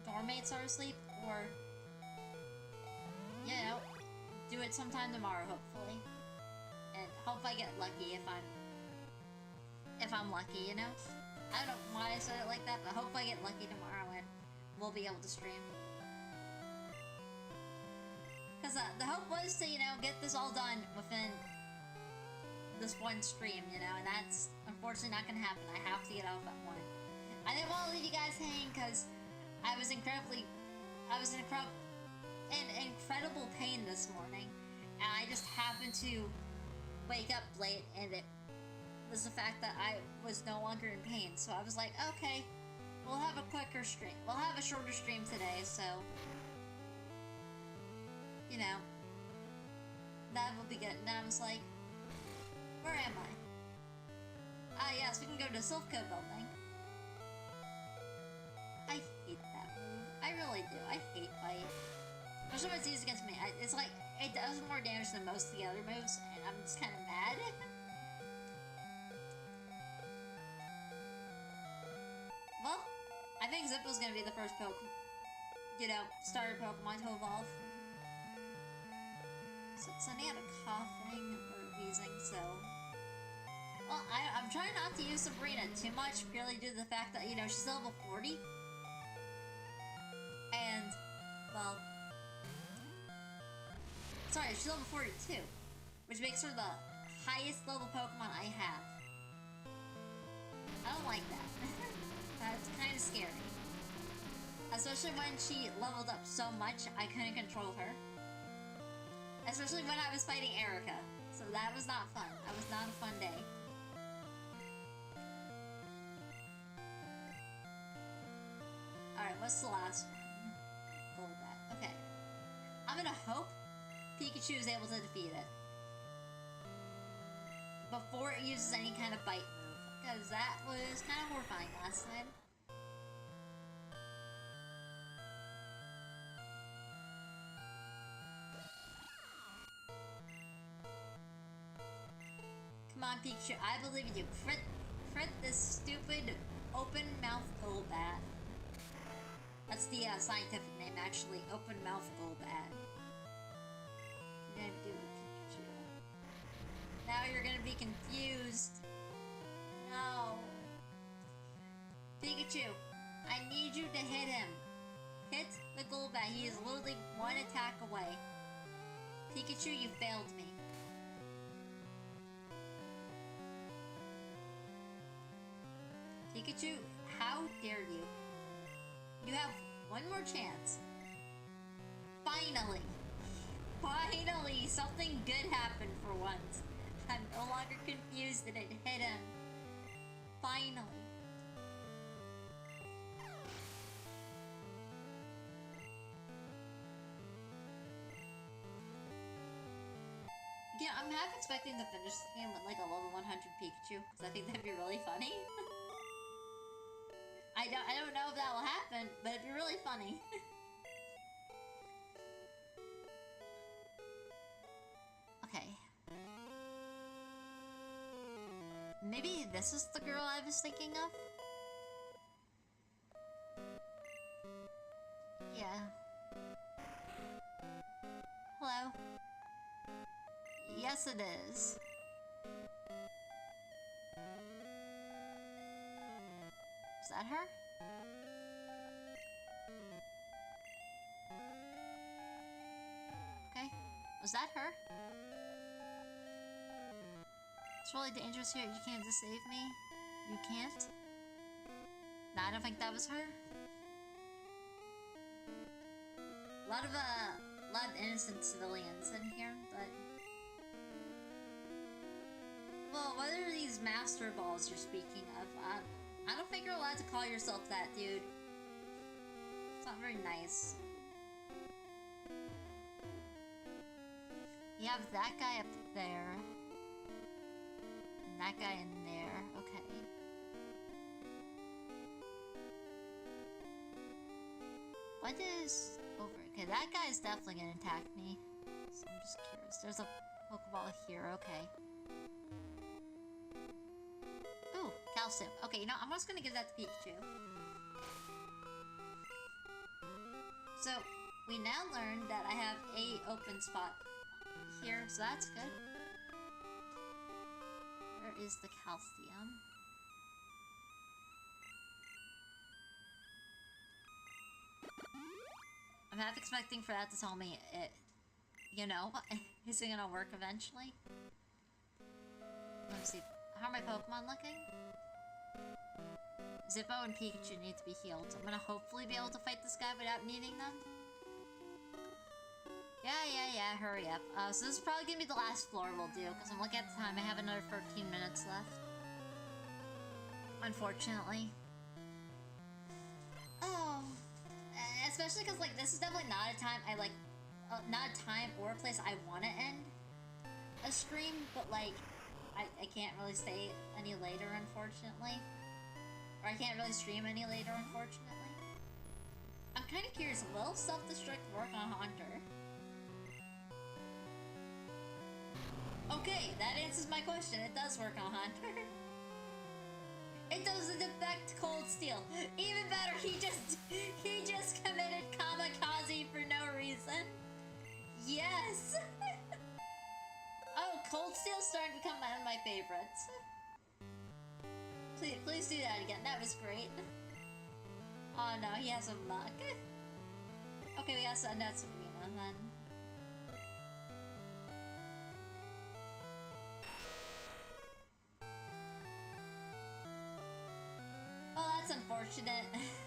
dorm mates are asleep, or, you know, do it sometime tomorrow, hopefully. And hope I get lucky if I'm lucky, you know? I don't know why I said it like that, but hope I get lucky tomorrow and we'll be able to stream. Because the hope was to, you know, get this all done within this one stream, you know, and that's unfortunately not gonna happen. I have to get off at 1. I didn't want to leave you guys hanging because I was in incredible pain this morning, and I just happened to wake up late, and it was the fact that I was no longer in pain. So I was like, okay, we'll have a quicker stream. We'll have a shorter stream today, so, you know, that will be good. And I was like, where am I? Ah, yes, we can go to the Silphco building. I hate that move. I really do. I hate Bite. Especially when it's used against me. It's like, it does more damage than most of the other moves, and I'm just kind of mad. Well, I think Zippo's gonna be the first starter Pokemon to evolve. So Sunny had a coughing or wheezing, so... Well, I'm trying not to use Sabrina too much, purely due to the fact that, you know, she's level 40. And, well... Sorry, she's level 42. Which makes her the highest level Pokemon I have. I don't like that. That's kind of scary. Especially when she leveled up so much, I couldn't control her. Especially when I was fighting Erica. So that was not fun. That was not a fun day. Alright, what's the last one? Golbat. Okay. I'm gonna hope Pikachu is able to defeat it before it uses any kind of bite move, because that was kind of horrifying last time. Come on, Pikachu, I believe in you. Crit this stupid open mouth Golbat. That's the scientific name, actually. Open mouth Golbat. You're gonna do it, Pikachu. Now you're gonna be confused. No. Pikachu, I need you to hit him. Hit the Golbat. He is literally one attack away. Pikachu, you failed me. Pikachu, how dare you? You have one more chance. Finally! Finally! Something good happened for once. I'm no longer confused that it hit him. Finally. Yeah, I'm half expecting to finish this game with like a level 100 Pikachu, because I think that'd be really funny. I don't know if that will happen, but it'd be really funny. Okay. Maybe this is the girl I was thinking of? Yeah. Hello? Yes, it is. Is that her? Okay. Was that her? It's really dangerous here. You can't just save me. You can't? No, I don't think that was her. A lot of innocent civilians in here, but... Well, what are these master balls you're speaking of? I don't think you're allowed to call yourself that, dude. It's not very nice. You have that guy up there. And that guy in there. Okay. What is over? Okay, that guy's definitely gonna attack me. So I'm just curious. There's a Pokeball here. Okay. Ooh, calcium. Okay, you know, I'm just gonna give that to Pikachu. So, we now learned that I have a open spot here, so that's good. Where is the calcium? I'm half expecting for that to tell me it, you know, is it gonna work eventually? Let's see. How are my Pokemon looking? Zippo and Pikachu need to be healed. I'm gonna hopefully be able to fight this guy without needing them. Yeah, hurry up. So this is probably gonna be the last floor we'll do, because I'm looking at the time. I have another 13 minutes left. Unfortunately. Oh. Especially because, like, this is definitely not a time I, like, not a time or a place I want to end a stream, but, like, I can't really stay any later, unfortunately. Or I can't really stream any later, unfortunately. I'm kind of curious, will self-destruct work on Haunter? Okay, that answers my question. It does work on Haunter. It doesn't affect Cold Steel. Even better, he just committed kamikaze for no reason. Yes! Oh, Cold Steel's starting to become one of my favorites. Please do that again. That was great. Oh no, he has a muck. Okay, we gotta send out Sabrina then. Well, that's unfortunate.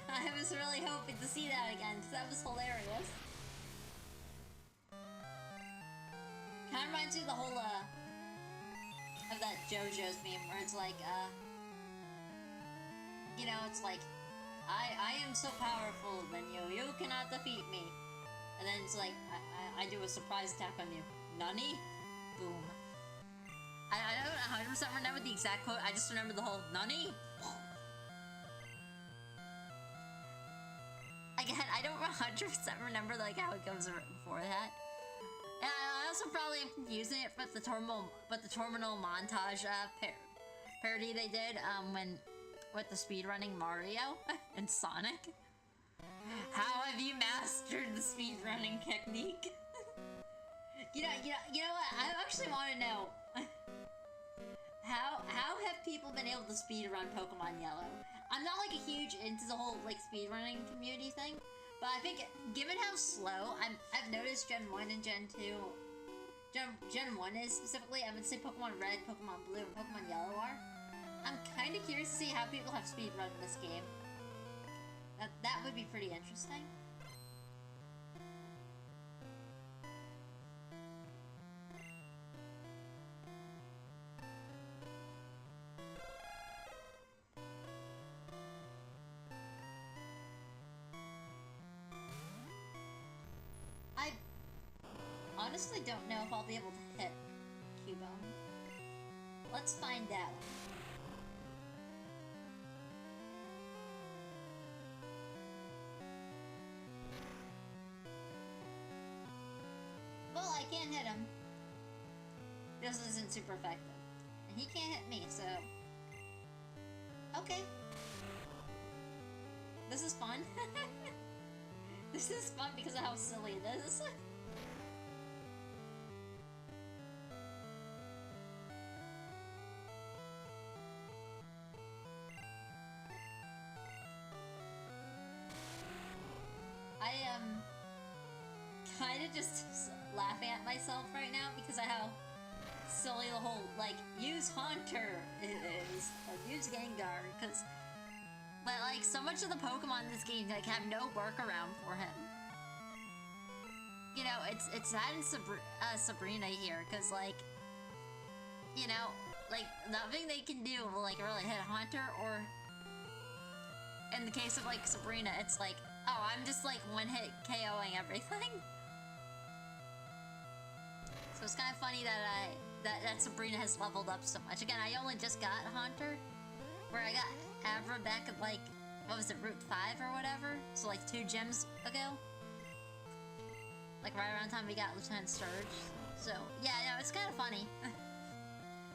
I was really hoping to see that again, because that was hilarious. Kind of reminds me of the whole, of that JoJo's meme, where it's like, you know, it's like, I am so powerful than you cannot defeat me. And then it's like, I do a surprise attack on you. Nani? Boom. I don't 100% remember the exact quote, I just remember the whole, Nani? Again, I don't 100% remember, like, how it goes before that. And I also probably am confusing it with the terminal montage, parody they did, with the speedrunning Mario and Sonic. How have you mastered the speedrunning technique? you know what? I actually want to know how have people been able to speedrun Pokemon Yellow? I'm not like a huge into the whole like speedrunning community thing, but I think given how slow I've noticed Gen 1 and Gen 2, Gen 1 is specifically, I would say Pokemon Red, Pokemon Blue, and Pokemon Yellow are. I'm kind of curious to see how people have speedrun this game. That would be pretty interesting. I honestly don't know if I'll be able to hit Cubone. Let's find out. Well, I can't hit him. This isn't super effective. And he can't hit me, so... Okay. This is fun. This is fun because of how silly it is. I am kind of just laughing at myself right now because of how silly the whole, like, use Haunter is, or use Gengar, because, but, like, so much of the Pokemon in this game, like, have no workaround for him. You know, it's that and Sabrina here, because, like, you know, like, nothing they can do will, like, really hit Haunter, or, in the case of, like, Sabrina, it's like, oh, I'm just, like, one-hit KOing everything. So it's kind of funny that that Sabrina has leveled up so much. Again, I only just got Haunter, where I got Avra back at, like, what was it, Route 5 or whatever? So, like, 2 gyms ago. Like, right around the time we got Lieutenant Sturge. So, yeah, no, it's kind of funny.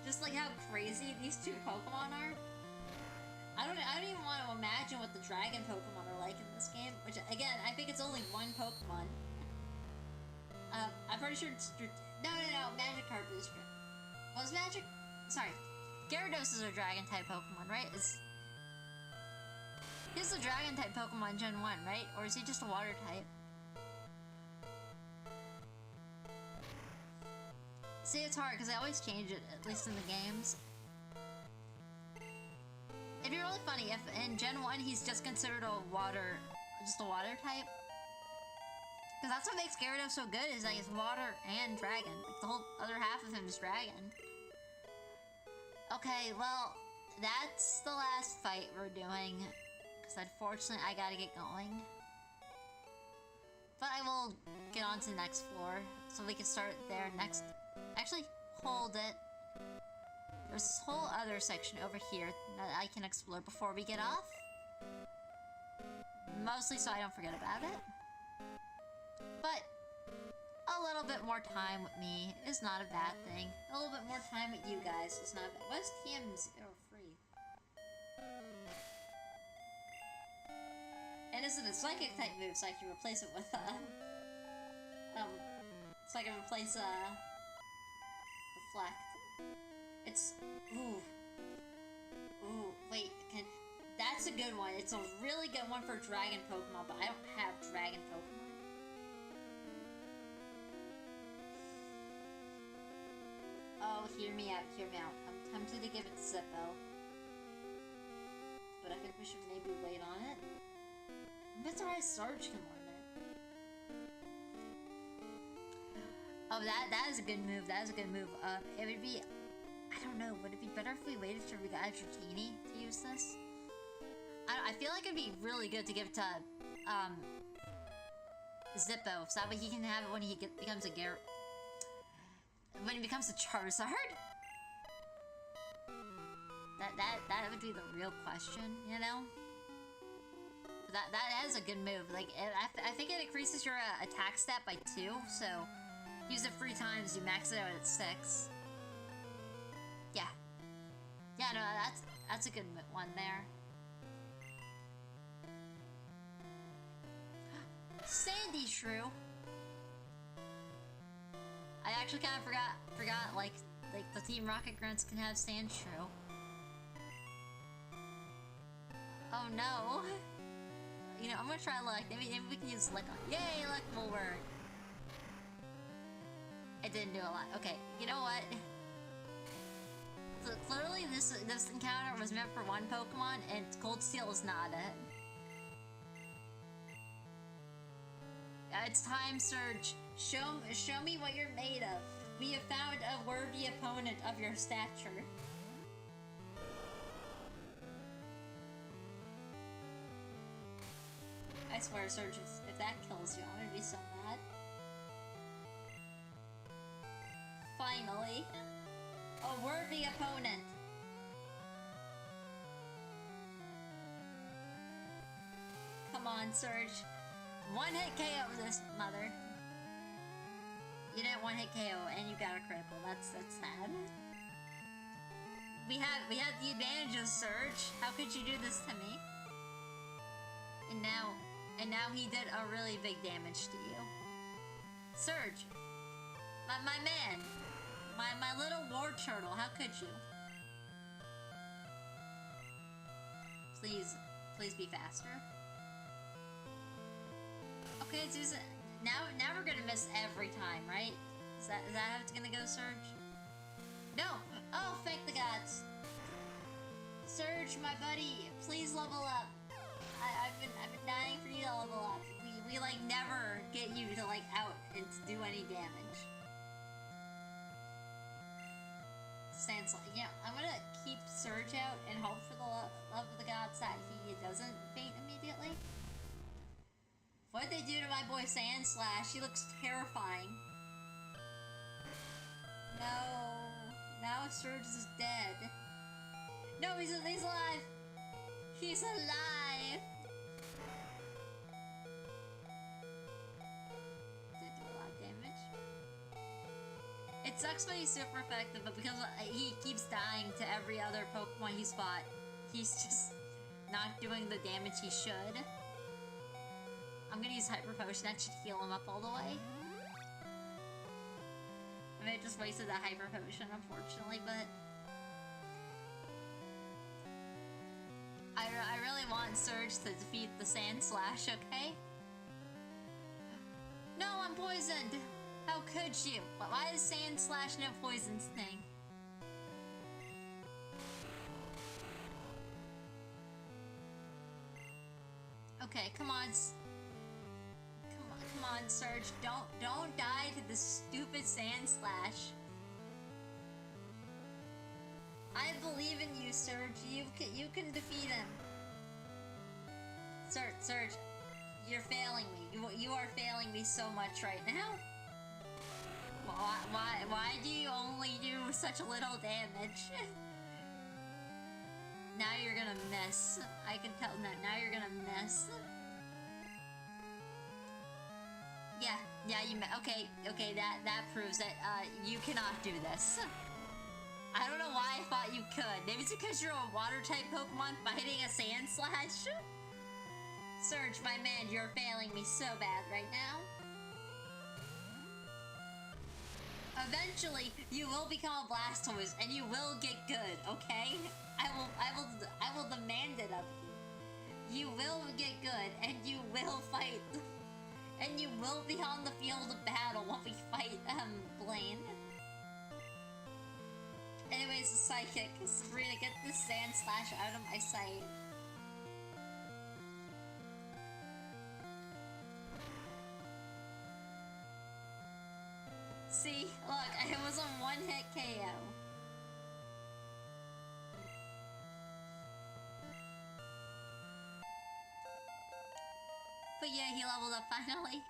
Just, like, how crazy these two Pokemon are. I don't even want to imagine what the dragon Pokemon are like in this game. Which, again, I think it's only one Pokemon. I'm pretty sure it's... No, Magikarp is... Was Magic... Sorry. Gyarados is a Dragon-type Pokemon, right? He's a Dragon-type Pokemon Gen 1, right? Or is he just a Water-type? See, it's hard, because I always change it, at least in the games. It'd be really funny if in Gen 1 he's just considered just a water type. Because that's what makes Gyarados so good, is that he's water and dragon. Like, the whole other half of him is dragon. Okay, well, that's the last fight we're doing. Because unfortunately, I gotta get going. But I will get on to the next floor, so we can start there next. Actually, hold it. There's this whole other section over here that I can explore before we get off. Mostly so I don't forget about it. But a little bit more time with me is not a bad thing. A little bit more time with you guys is not bad. What's TM0 free? And is it a psychic type move so I can replace it with so I can replace reflect. It's ooh, wait, that's a good one. It's a really good one for dragon Pokemon, but I don't have dragon Pokemon. Oh, hear me out, hear me out. I'm tempted to give it to Zippo, but I think we should maybe wait on it. That's alright, Sarge can learn it. Oh, that is a good move. That is a good move. It would be, I don't know, would it be better if we waited till we got a Dratini to use this? I feel like it'd be really good to give it to, Zippo, so that way he can have it when he becomes a when he becomes a Charizard. That would be the real question, you know? That is a good move. Like, I think it increases your attack stat by 2, so use it 3 times, you max it out at 6. Yeah. Yeah, no, that's a good one there. Sandy Shrew. I actually kind of forgot like the Team Rocket Grunts can have Sand Shrew. Oh no. You know, I'm gonna try luck. Maybe we can use luck on. Yay, luck will work. It didn't do a lot. Okay, you know what? So clearly this encounter was meant for one Pokemon, and Cold Steel is not it. It's time, Surge. Show me what you're made of. We have found a worthy opponent of your stature. I swear, Surge, if that kills you, I'm gonna be so mad. Finally. A worthy opponent. Come on, Surge. One-hit KO this mother. You didn't one-hit KO and you got a critical. That's sad. We had the advantages, Surge. How could you do this to me? And now he did a really big damage to you. Surge. My man. My little war turtle. How could you? Please be faster. Okay, it's now we're gonna miss every time, right? Is that how it's gonna go, Surge? No! Oh, thank the gods! Surge, my buddy, please level up. I've been dying for you to level up. We like never get you to like out and to do any damage. Sans, yeah, I'm gonna keep Surge out and hope for the love of the gods that he doesn't faint immediately. What'd they do to my boy Sandslash? He looks terrifying. No. Now Surge is dead. No, he's alive! He's alive! Did do a lot of damage. It sucks when he's super effective, but because he keeps dying to every other Pokemon he's fought, he's just not doing the damage he should. I'm gonna use Hyper Potion. That should heal him up all the way. I mean, I just wasted that Hyper Potion, unfortunately, but... I really want Surge to defeat the Sand Slash, okay? No, I'm poisoned! How could you? Why is Sand Slash no poisons thing? Okay, come on. Come on, Surge. Don't die to the stupid Sand Slash. I believe in you, Surge. You can defeat him. Surge, you're failing me. You are failing me so much right now. Why do you only do such little damage? Now you're gonna miss. I can tell that. Now you're gonna miss. Yeah, you okay, that proves that, you cannot do this. I don't know why I thought you could. Maybe it's because you're a water-type Pokemon fighting a Sand Slash? Surge, my man, you're failing me so bad right now. Eventually, you will become a Blastoise, and you will get good, okay? I will demand it of you. You will get good, and you will fight... And you will be on the field of battle when we fight, Blaine. Anyways, the Psychic. Sabrina, get this Sand Slash out of my sight. See? Look, it was a one-hit KO. But yeah, he leveled up finally.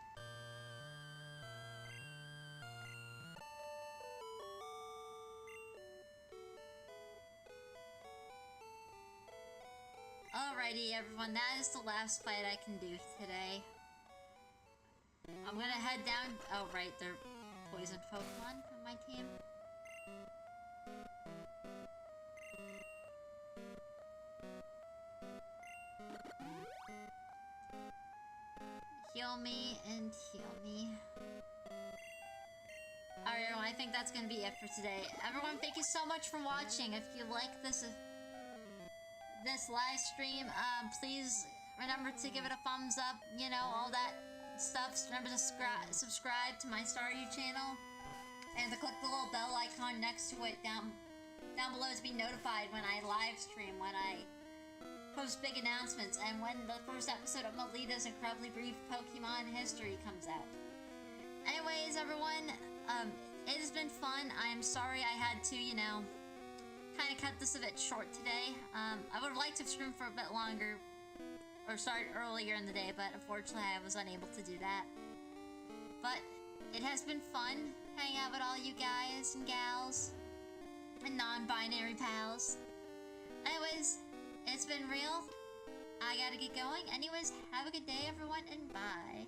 Alrighty, everyone, that is the last fight I can do today. I'm gonna head down... Oh, right, they're poison Pokemon on my team. Heal me and heal me. Alright, everyone, I think that's gonna be it for today. Everyone, thank you so much for watching. If you like this live stream, please remember to give it a thumbs up, you know, all that stuff. Remember to subscribe to my Staryu channel, and to click the little bell icon next to it down below to be notified when I live stream, when I post big announcements, and when the first episode of Melitta's incredibly brief Pokemon history comes out. Anyways, everyone, it has been fun. I am sorry I had to, you know, kind of cut this a bit short today. I would have liked to stream for a bit longer, or start earlier in the day, but unfortunately I was unable to do that. But it has been fun hanging out with all you guys and gals and non-binary pals. Anyways, it's been real. I gotta get going. Anyways, have a good day, everyone, and bye.